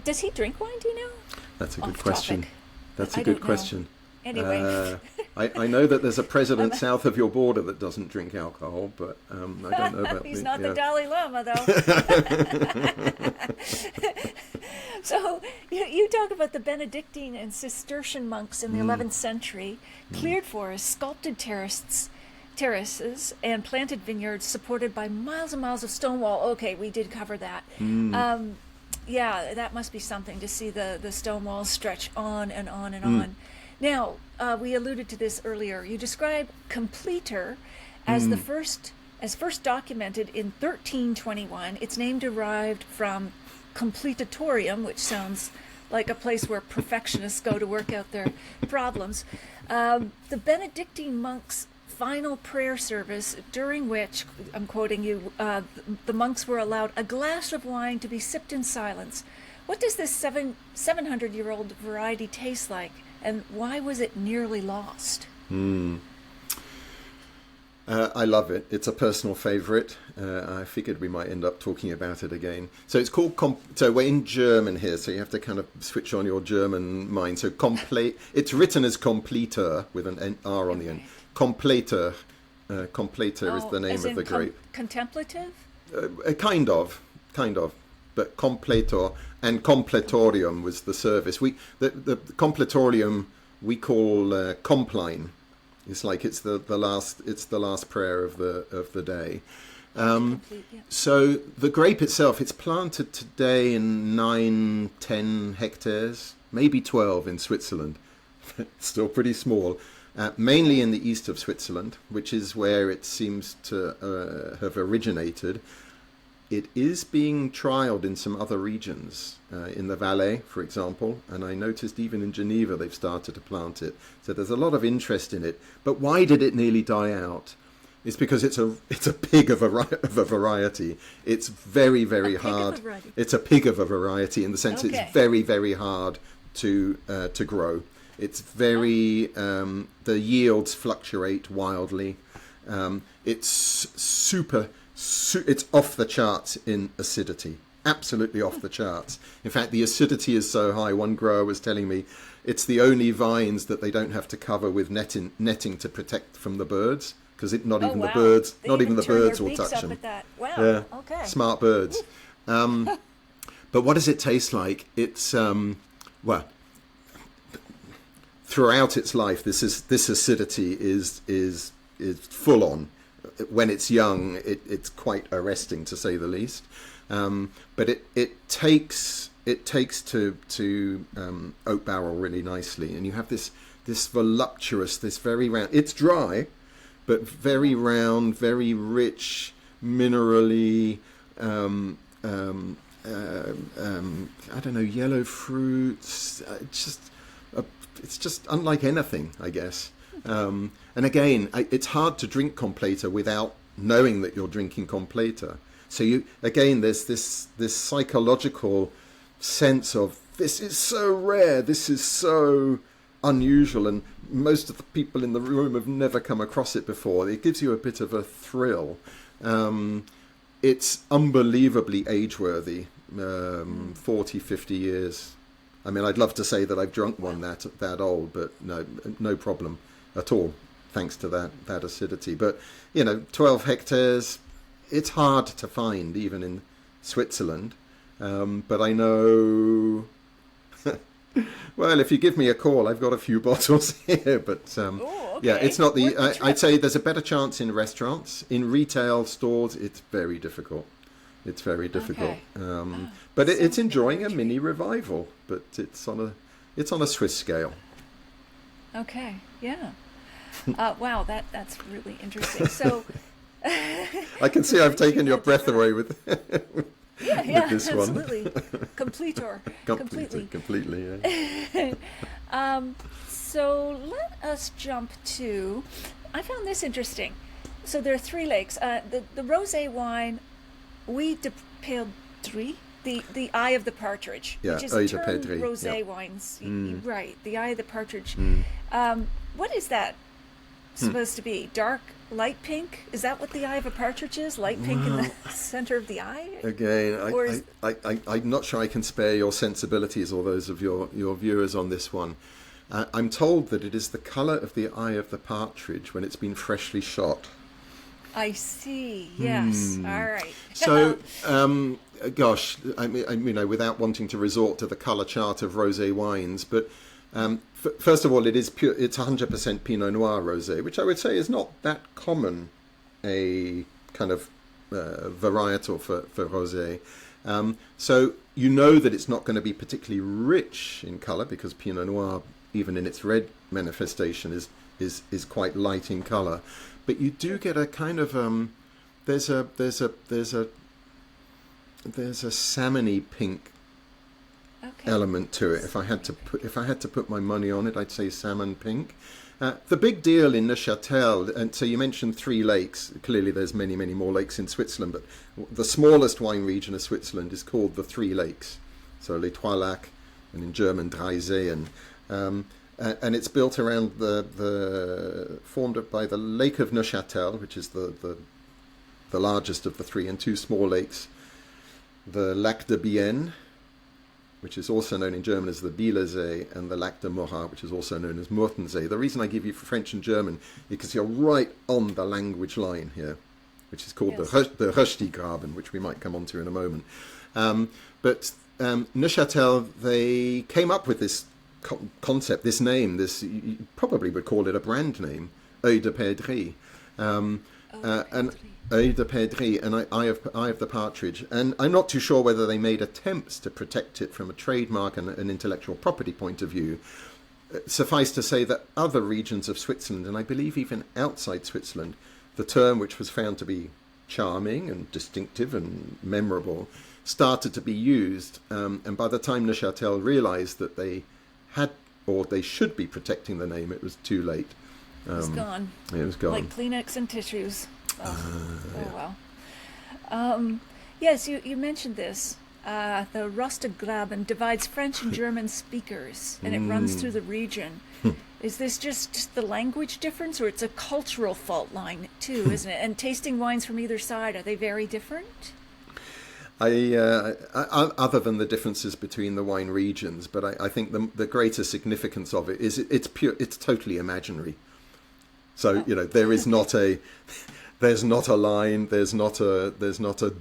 Does he drink wine? Do you know? That's a good question. Topic. That's a good question. Anyway, I know that there's a president south of your border that doesn't drink alcohol, but I don't know about. He's not the Dalai Lama, though. So you talk about the Benedictine and Cistercian monks in the 11th century, cleared forests, sculpted terraces, and planted vineyards supported by miles and miles of stone wall. Okay, we did cover that. Yeah, that must be something to see the stone walls stretch on and on and on. Now, we alluded to this earlier. You describe completer as first documented in 1321. Its name derived from completatorium, which sounds like a place where perfectionists go to work out their problems. The Benedictine monks' final prayer service, during which, I'm quoting you, the monks were allowed a glass of wine to be sipped in silence. What does this 700-year-old variety taste like, and why was it nearly lost? I love it. It's a personal favorite. I figured we might end up talking about it again. So it's called, so we're in German here, so you have to kind of switch on your German mind. So it's written as completer with an R on the end. Completer. Completer is the name of the grape. Contemplative? Kind of. But completor and completorium was the service. The completorium we call compline. It's like it's the last prayer of the day. So the grape itself, it's planted today in 9-10 hectares, maybe 12 in Switzerland. Still pretty small. Mainly in the east of Switzerland, which is where it seems to have originated. It is being trialled in some other regions, in the Valais, for example, and I noticed even in Geneva they've started to plant it. So there's a lot of interest in it. But why did it nearly die out? It's because it's a pig of a variety. It's very, very hard. It's a pig of a variety in the sense it's very, very hard to grow. It's very the yields fluctuate wildly. It's it's off the charts in acidity, absolutely off the charts. In fact, the acidity is so high. One grower was telling me it's the only vines that they don't have to cover with netting to protect from the birds, because not even the birds will touch them. Wow. Yeah. Okay. Smart birds. But what does it taste like? It's throughout its life, this acidity is full on. When it's young, it's quite arresting, to say the least. But it takes to oak barrel really nicely, and you have this voluptuous, this very round. It's dry, but very round, very rich, minerally. I don't know, yellow fruits. It's just unlike anything, I guess. And again, it's hard to drink Completa without knowing that you're drinking Completa. So there's this psychological sense of, this is so rare, this is so unusual, and most of the people in the room have never come across it before. It gives you a bit of a thrill. It's unbelievably age-worthy, 40, 50 years. I mean, I'd love to say that I've drunk one that old, but no problem at all, thanks to that acidity. But, 12 hectares, it's hard to find, even in Switzerland. But I know... Well, if you give me a call, I've got a few bottles here, but okay. yeah, it's not I'd say there's a better chance in restaurants. In retail stores, it's very difficult. It's very difficult. Okay. But it's enjoying a mini revival, but it's on a Swiss scale. Okay, yeah. Wow, that's really interesting. So I can see I've taken your breath away with. Yeah, this absolutely. one. Completely, yeah. So let us jump to. I found this interesting. So there are 3 lakes. The rosé wine, Œil de Perdrix, the Eye of the Partridge, Yeah, which is Œil a de term Perdrix, rosé yeah. wines. Right, the Eye of the Partridge. Mm. What is that supposed to be? Dark, light pink? Is that what the eye of a partridge is? Light pink in the center of the eye? Again, I'm not sure I can spare your sensibilities or those of your viewers on this one. I'm told that it is the colour of the eye of the partridge when it's been freshly shot. I see. Yes. All right. So, gosh, I mean, without wanting to resort to the colour chart of rosé wines, but first of all, it's 100% Pinot Noir rosé, which I would say is not that common a kind of varietal for rosé. So you know that it's not going to be particularly rich in colour because Pinot Noir, even in its red manifestation, is quite light in colour. But you do get a kind of there's a salmony pink element to it. If I had to put my money on it, I'd say salmon pink. The big deal in Neuchâtel, and so you mentioned 3 lakes. Clearly, there's many more lakes in Switzerland, but the smallest wine region of Switzerland is called the 3 Lakes. So Les Trois Lacs, and in German Drei Seen. And it's built around formed by the Lake of Neuchâtel, which is the largest of the 3, and 2 small lakes. The Lac de Bienne, which is also known in German as the Bielersee, and the Lac de Morat, which is also known as Murtensee. The reason I give you French and German is because you're right on the language line here, which is called the Röstigraben, which we might come on to in a moment. But Neuchâtel, they came up with this concept, this name, you probably would call it a brand name, Œil de Perdrix. And Œil de Perdrix, and Eye of the Partridge. And I'm not too sure whether they made attempts to protect it from a trademark and an intellectual property point of view. Suffice to say that other regions of Switzerland, and I believe even outside Switzerland, the term, which was found to be charming and distinctive and memorable, started to be used. And by the time Neuchâtel realized that they had, or they should be protecting the name, it was too late. It was gone. It was gone. Like Kleenex and tissues. Wow. Yes, you mentioned this. The Röstigraben divides French and German speakers, and it runs through the region. Is this just the language difference, or it's a cultural fault line too, isn't it? And tasting wines from either side, are they very different? Other than the differences between the wine regions, but I think the greater significance of it is it's totally imaginary. So there is not there's not a line, there's not a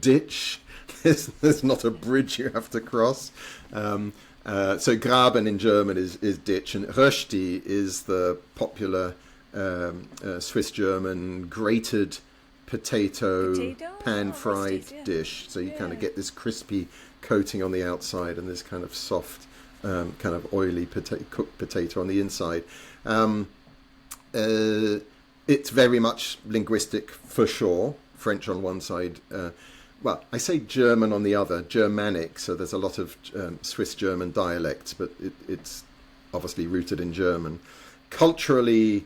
ditch, there's not a bridge you have to cross. So Graben in German is ditch, and Rösti is the popular Swiss German grated potato pan-fried dish. So you kind of get this crispy coating on the outside and this kind of soft, kind of oily cooked potato on the inside. It's very much linguistic for sure. French on one side. Well, I say German on the other, Germanic. So there's a lot of Swiss German dialects, but it's obviously rooted in German. Culturally,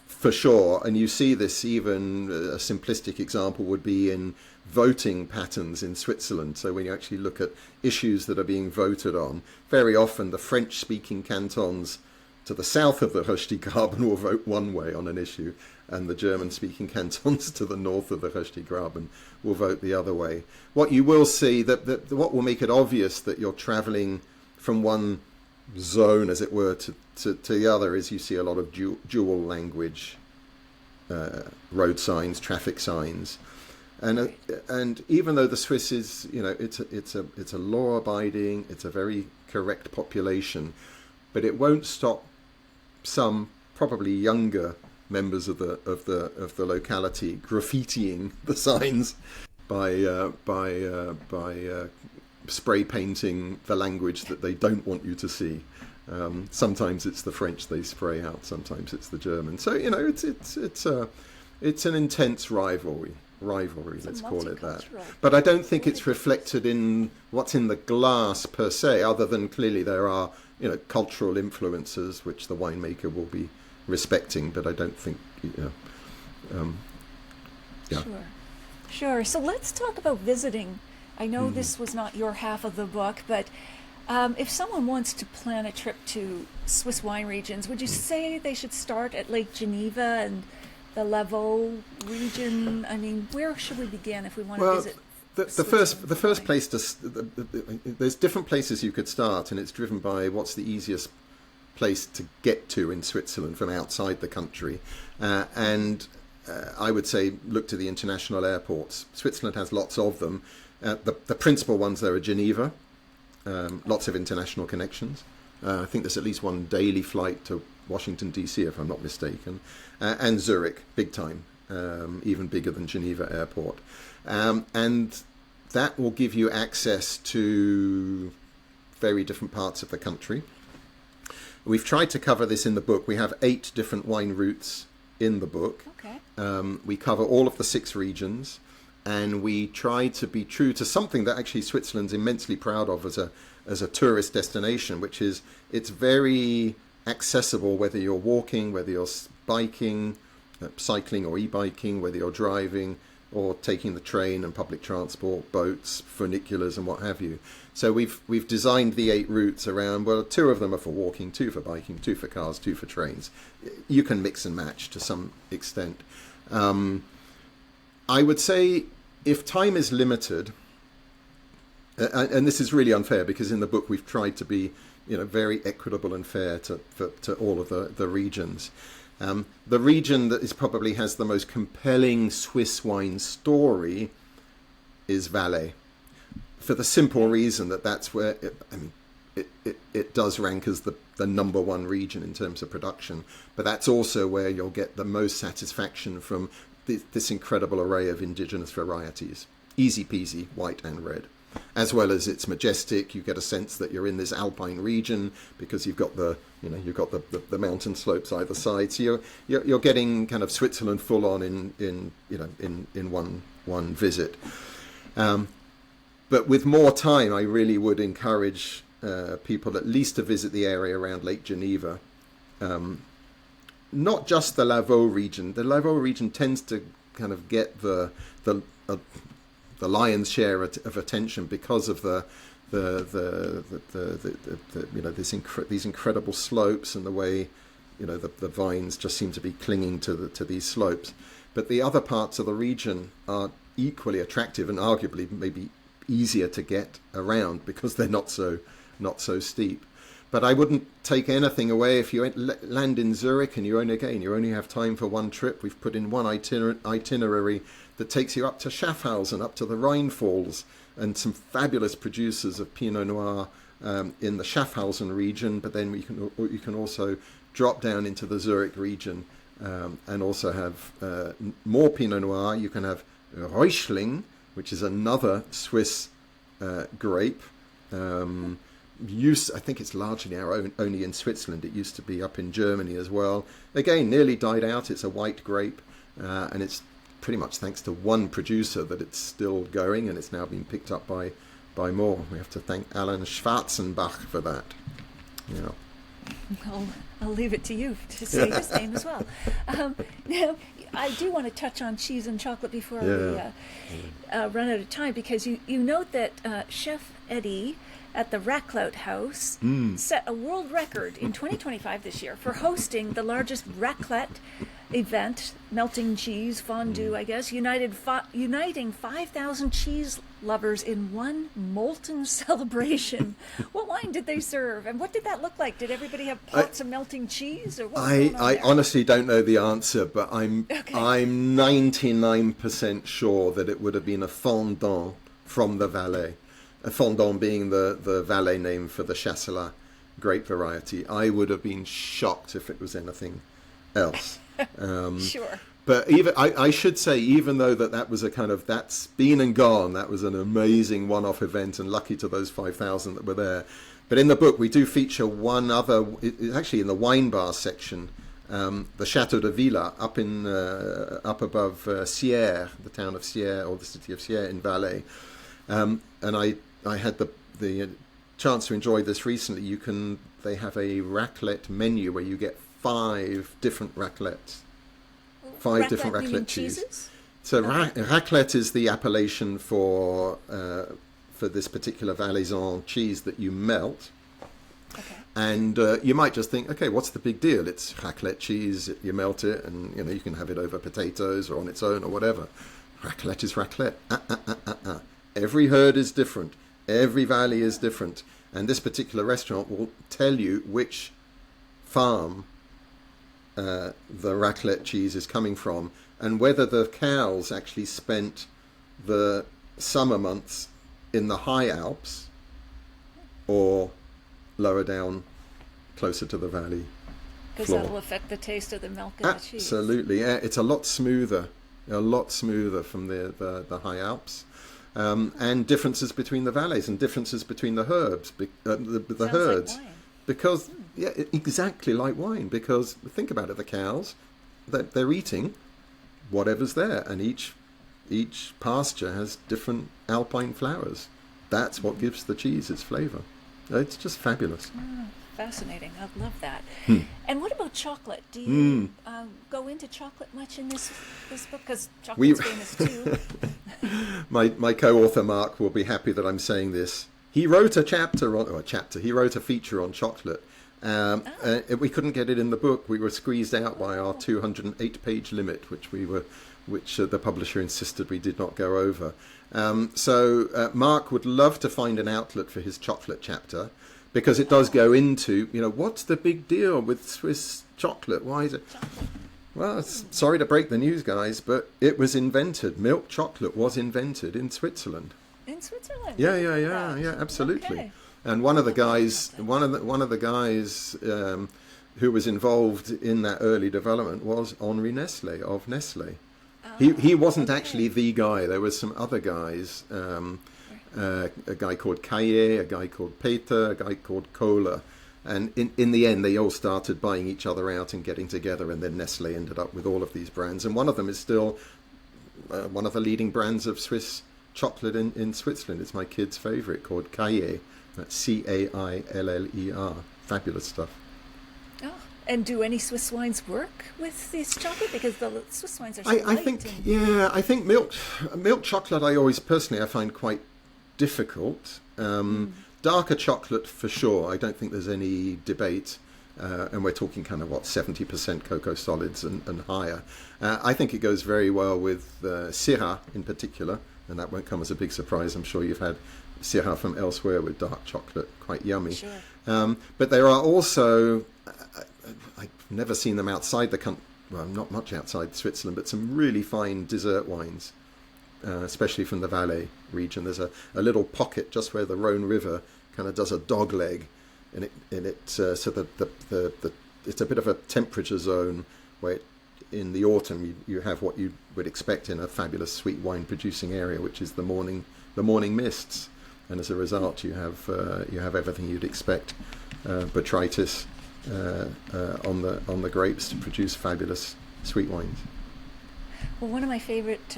for sure, and you see this, even a simplistic example would be in voting patterns in Switzerland. So when you actually look at issues that are being voted on, very often the French-speaking cantons to the south of the Röstigraben will vote one way on an issue, and the German-speaking cantons to the north of the Röstigraben will vote the other way. What you will see, that what will make it obvious that you're travelling from one zone, as it were, to the other, is you see a lot of dual language road signs, traffic signs. And even though the Swiss is, it's a law-abiding, it's a very correct population, but it won't stop some probably younger members of the locality graffitiing the signs by spray painting the language that they don't want you to see. Sometimes it's the French they spray out, sometimes it's the German. So it's an intense rivalry, let's call it that. But I don't think it's reflected in what's in the glass per se, other than clearly there are cultural influences which the winemaker will be respecting, but I don't think Sure. So let's talk about visiting. I know this was not your half of the book, but if someone wants to plan a trip to Swiss wine regions, would you say they should start at Lake Geneva and the Lavaux region? I mean, where should we begin if we want to visit? The first place there's different places you could start, and it's driven by what's the easiest place to get to in Switzerland from outside the country. I would say look to the international airports. Switzerland has lots of them. The principal ones there are Geneva, lots of international connections. I think there's at least one daily flight to Washington, D.C., if I'm not mistaken, and Zurich, big time, even bigger than Geneva Airport. And that will give you access to very different parts of the country. We've tried to cover this in the book. We have 8 different wine routes in the book. Okay. We cover all of the 6 regions, and we try to be true to something that actually Switzerland's immensely proud of as a tourist destination, which is it's very accessible, whether you're walking, whether you're biking, cycling or e-biking, whether you're driving or taking the train and public transport, boats, funiculars and what have you. So we've designed the 8 routes around, 2 of them are for walking, 2 for biking, 2 for cars, 2 for trains. You can mix and match to some extent. I would say if time is limited, and this is really unfair because in the book we've tried to be very equitable and fair to all of the regions. The region that probably has the most compelling Swiss wine story is Valais, for the simple reason that that's where it does rank as the number one region in terms of production, but that's also where you'll get the most satisfaction from this incredible array of indigenous varieties, easy peasy, white and red. As well as it's majestic, you get a sense that you're in this alpine region because you've got the mountain slopes either side. So you're getting kind of Switzerland full on in one visit. But with more time, I really would encourage people at least to visit the area around Lake Geneva. Not just the Lavaux region. The Lavaux region tends to kind of get the lion's share of attention because of these incredible slopes and the way the vines just seem to be clinging to these slopes. But the other parts of the region are equally attractive and arguably maybe easier to get around because they're not so steep. But I wouldn't take anything away if you land in Zurich and you only have time for one trip. We've put in one itinerary that takes you up to Schaffhausen, up to the Rhine Falls, and some fabulous producers of Pinot Noir in the Schaffhausen region. But then you can also drop down into the Zurich region and also have more Pinot Noir. You can have Riesling, which is another Swiss grape. I think it's largely now only in Switzerland. It used to be up in Germany as well. Again, nearly died out. It's a white grape, and it's pretty much thanks to one producer that it's still going, and it's now been picked up by more. We have to thank Alan Schwarzenbach for that. Yeah. Well, I'll leave it to you to say his name as well. Now, I do want to touch on cheese and chocolate before we run out of time, because you note that Chef Eddie at the Raclette House set a world record in 2025 this year for hosting the largest raclette event, melting cheese, fondue, I guess, uniting 5,000 cheese lovers in one molten celebration. What wine did they serve, and what did that look like? Did everybody have pots of melting cheese, or what was going on I there? honestly don't know the answer, but I'm 99% sure that it would have been a fondant from the Valais. A fondant being the Valais name for the Chasselas grape variety. I would have been shocked if it was anything else. Sure. But even I should say, even though that was a kind of, that's been and gone, that was an amazing one-off event, and lucky to those 5,000 that were there. But in the book, we do feature one other, it's actually in the wine bar section, the Chateau de Villa up above Sierre, the town of Sierre, or the city of Sierre in Valais. And I had the chance to enjoy this recently. They have a raclette menu where you get 5 different raclettes. 5 different You mean raclette cheese. cheeses? So raclette is the appellation for this particular Valaisan cheese that you melt. Okay. And you might just think, okay, what's the big deal? It's raclette cheese. You melt it, and you can have it over potatoes or on its own or whatever. Raclette is raclette. Every herd is different. Every valley is different. And this particular restaurant will tell you which farm the raclette cheese is coming from, and whether the cows actually spent the summer months in the high Alps or lower down closer to the valley Because floor. that'll affect the taste of the milk and the cheese. Absolutely. Yeah, it's a lot smoother from the high Alps. And differences between the valleys and differences between the herbs, the herds. Like wine. Because, exactly like wine. Because think about it, the cows, they're eating whatever's there, and each pasture has different alpine flowers. That's what gives the cheese its flavour. It's just fabulous. Fascinating. I love that. And what about chocolate? Do you go into chocolate much in this book? Because chocolate's famous too. My co-author Mark will be happy that I'm saying this. He wrote He wrote a feature on chocolate. We couldn't get it in the book. We were squeezed out by our 208-page limit, which the publisher insisted we did not go over. So Mark would love to find an outlet for his chocolate chapter, because it does go into, what's the big deal with Swiss chocolate? Why is it? Well, sorry to break the news, guys, but it was invented. Milk chocolate was invented in Switzerland. In Switzerland? Yeah, absolutely. Okay. And one of the guys who was involved in that early development was Henri Nestlé of Nestlé. He wasn't actually the guy. There were some other guys. A guy called Caillet, a guy called Peter, a guy called Kohler. And in the end, they all started buying each other out and getting together, and then Nestlé ended up with all of these brands. And one of them is still one of the leading brands of Swiss chocolate in Switzerland. It's my kid's favourite, called Caillet. That's Cailler. Fabulous stuff. Oh, and do any Swiss wines work with this chocolate? Because the Swiss wines are so I light. think milk chocolate I find quite difficult. Darker chocolate for sure. I don't think there's any debate. And we're talking kind of 70% cocoa solids and higher. I think it goes very well with Syrah in particular, and that won't come as a big surprise. I'm sure you've had Syrah from elsewhere with dark chocolate, quite yummy. Sure. But there are also, I've never seen them outside the country, well, not much outside Switzerland, but some really fine dessert wines, especially from the Valais region. There's a little pocket just where the Rhone River kind of does a dog leg, and it's a bit of a temperature zone where in the autumn you have what you would expect in a fabulous sweet wine producing area, which is the morning mists, and as a result you have everything you'd expect, botrytis on the grapes to produce fabulous sweet wines. Well, one of my favorite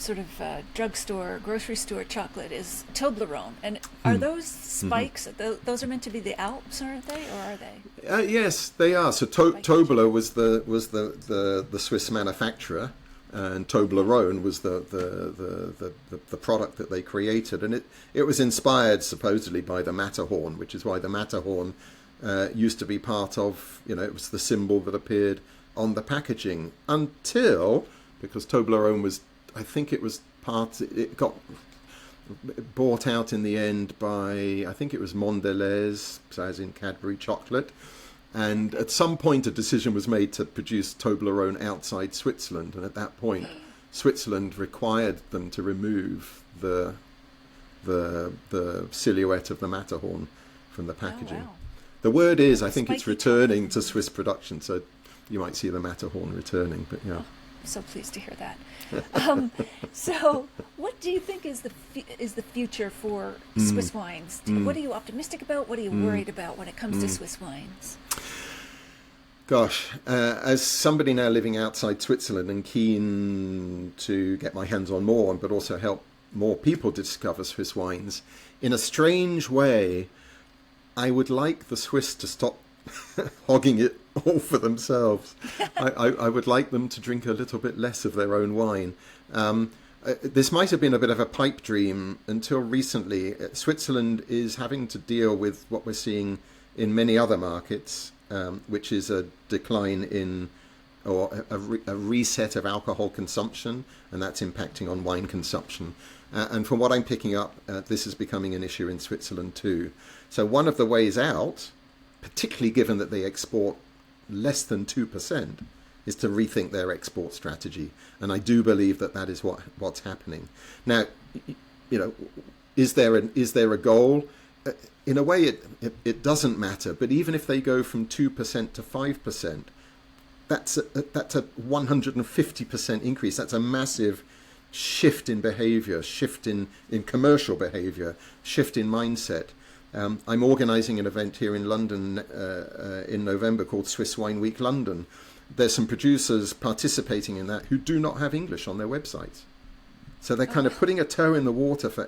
sort of drugstore, grocery store chocolate is Toblerone. And are those spikes, those are meant to be the Alps, aren't they? Or are they? Yes, they are. So Tobler was the Swiss manufacturer, and Toblerone was the product that they created, and it was inspired supposedly by the Matterhorn, which is why the Matterhorn used to be part of, it was the symbol that appeared on the packaging until, because Toblerone was, I think it was it got bought out in the end by, I think it was Mondelez, as in Cadbury chocolate. And at some point, a decision was made to produce Toblerone outside Switzerland. And at that point, Switzerland required them to remove the silhouette of the Matterhorn from the packaging. Oh, wow. The word is, I think it's returning to Swiss production. So you might see the Matterhorn returning, but yeah. Oh, I'm so pleased to hear that. So, what do you think is the future for Swiss wines? What are you optimistic about? What are you worried about when it comes to Swiss wines? Gosh, as somebody now living outside Switzerland and keen to get my hands on more, but also help more people discover Swiss wines, in a strange way, I would like the Swiss to stop hogging it all for themselves. I would like them to drink a little bit less of their own wine. This might have been a bit of a pipe dream until recently. Switzerland is having to deal with what we're seeing in many other markets, which is a decline in, or a reset of alcohol consumption, and that's impacting on wine consumption. And from what I'm picking up, this is becoming an issue in Switzerland too. So one of the ways out, particularly given that they export less than 2%, is to rethink their export strategy. And I do believe that is what's happening. Now, is there a goal? In a way, it doesn't matter. But even if they go from 2% to 5%, that's a 150% increase. That's a massive shift in behavior, shift in commercial behavior, shift in mindset. I'm organising an event here in London in November called Swiss Wine Week London. There's some producers participating in that who do not have English on their websites. So they're kind of putting a toe in the water for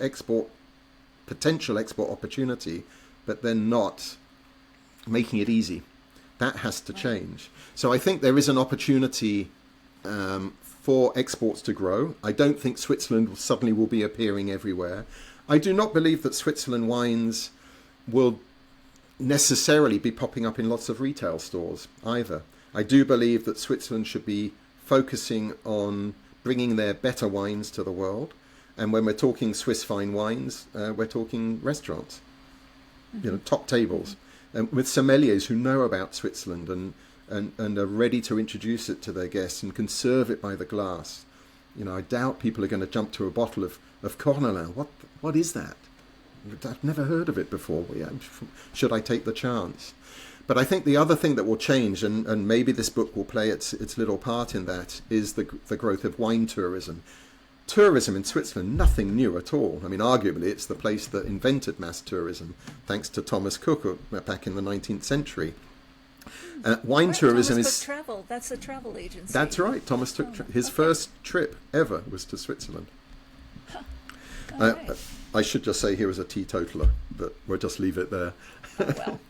potential export opportunity, but they're not making it easy. That has to change. So I think there is an opportunity for exports to grow. I don't think Switzerland suddenly will be appearing everywhere. I do not believe that Switzerland wines will necessarily be popping up in lots of retail stores either. I do believe that Switzerland should be focusing on bringing their better wines to the world. And when we're talking Swiss fine wines, we're talking restaurants, top tables, and with sommeliers who know about Switzerland and are ready to introduce it to their guests and can serve it by the glass. I doubt people are going to jump to a bottle of Cornelin. What is that? I've never heard of it before. Should I take the chance? But I think the other thing that will change, and maybe this book will play its little part in that, is the growth of wine tourism. Tourism in Switzerland, nothing new at all. I mean, arguably, it's the place that invented mass tourism, thanks to Thomas Cook back in the 19th century. Wine tourism is travel. That's a travel agency. That's right. Thomas took his first trip ever was to Switzerland. Right. I should just say he was a teetotaler, but we'll just leave it there. Oh, well.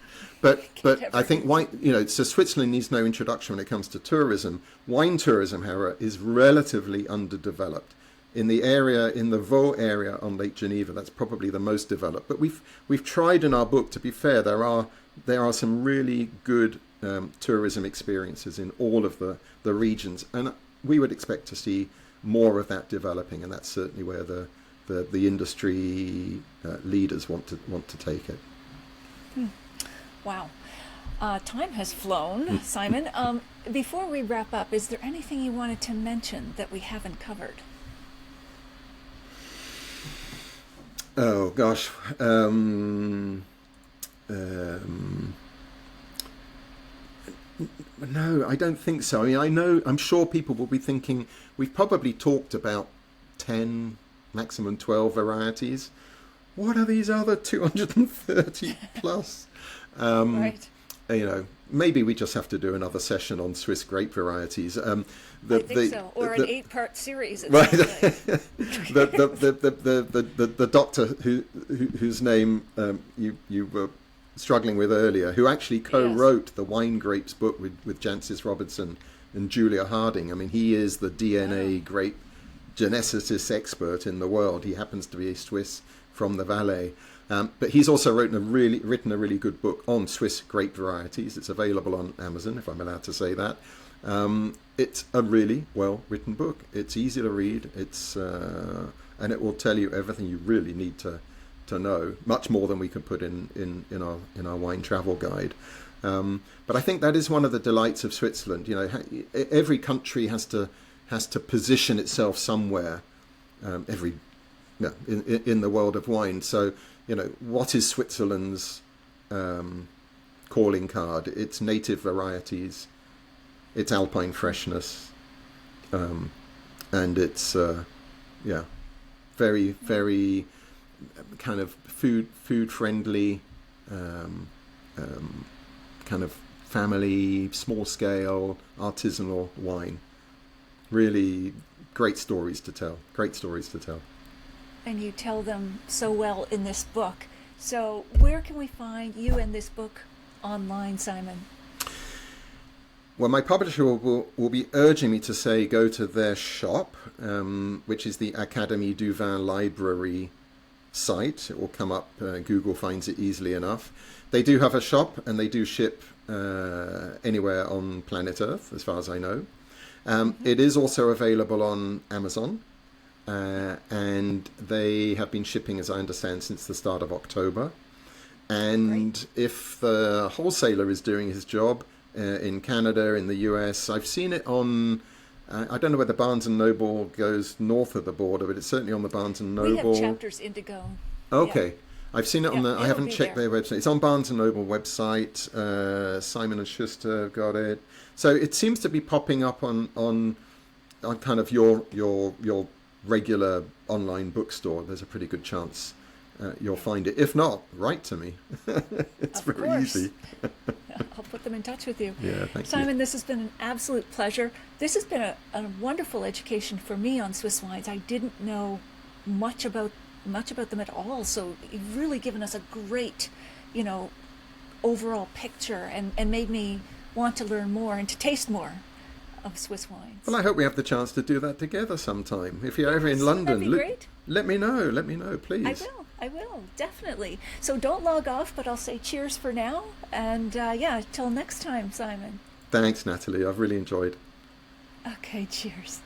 But I think wine, so Switzerland needs no introduction when it comes to tourism. Wine tourism, however, is relatively underdeveloped. In the Vaud area on Lake Geneva, that's probably the most developed. But we've tried in our book, to be fair, there are some really good tourism experiences in all of the regions, and we would expect to see more of that developing, and that's certainly where the industry leaders want to take it. Wow. Time has flown, Simon. Before we wrap up, is there anything you wanted to mention that we haven't covered? Oh, gosh. No, I don't think so. I mean, I'm sure people will be thinking, we've probably talked about 10, maximum 12 varieties. What are these other 230 plus? Right. maybe we just have to do another session on Swiss grape varieties. I think so, or an 8-part series. It Right. sounds like. The doctor whose name you were struggling with earlier, who actually co-wrote the Wine Grapes book with Jancis Robertson and Julia Harding. I mean, he is the DNA grape geneticist expert in the world. He happens to be Swiss from the Valais. But he's also written a really good book on Swiss grape varieties. It's available on Amazon, if I'm allowed to say that. It's a really well-written book. It's easy to read. And it will tell you everything you really need to know, much more than we can put in our wine travel guide. But I think that is one of the delights of Switzerland. Every country has to position itself somewhere. In the world of wine. So, what is Switzerland's calling card? It's native varieties, it's alpine freshness, and it's very, very kind of food friendly, kind of family, small scale, artisanal wine. Really great stories to tell. And you tell them so well in this book. So where can we find you and this book online, Simon? Well, my publisher will be urging me to say go to their shop, which is the Académie du Vin Library site. It will come up. Google finds it easily enough. They do have a shop, and they do ship anywhere on planet Earth, as far as I know. It is also available on Amazon. And they have been shipping, as I understand, since the start of October. And Great. If the wholesaler is doing his job in Canada, in the US, I've seen it on, I don't know whether Barnes & Noble goes north of the border, but it's certainly on the Barnes & Noble. We have chapters Indigo. Okay. Yeah. I've seen it on I haven't checked their website. It's on Barnes & Noble website. Simon & Schuster have got it. So it seems to be popping up on kind of your regular online bookstore. There's a pretty good chance you'll find it. If not, write to me. It's very easy. I'll put them in touch with you. Yeah, thank you. Simon, this has been an absolute pleasure. This has been a wonderful education for me on Swiss wines. I didn't know much about them at all, so you've really given us a great, overall picture and made me want to learn more and to taste more of Swiss wines. Well, I hope we have the chance to do that together sometime. If you're ever in London, that'd be great. Let me know, please. I will, definitely. So don't log off, but I'll say cheers for now. And till next time, Simon. Thanks, Natalie. I've really enjoyed. Okay, cheers.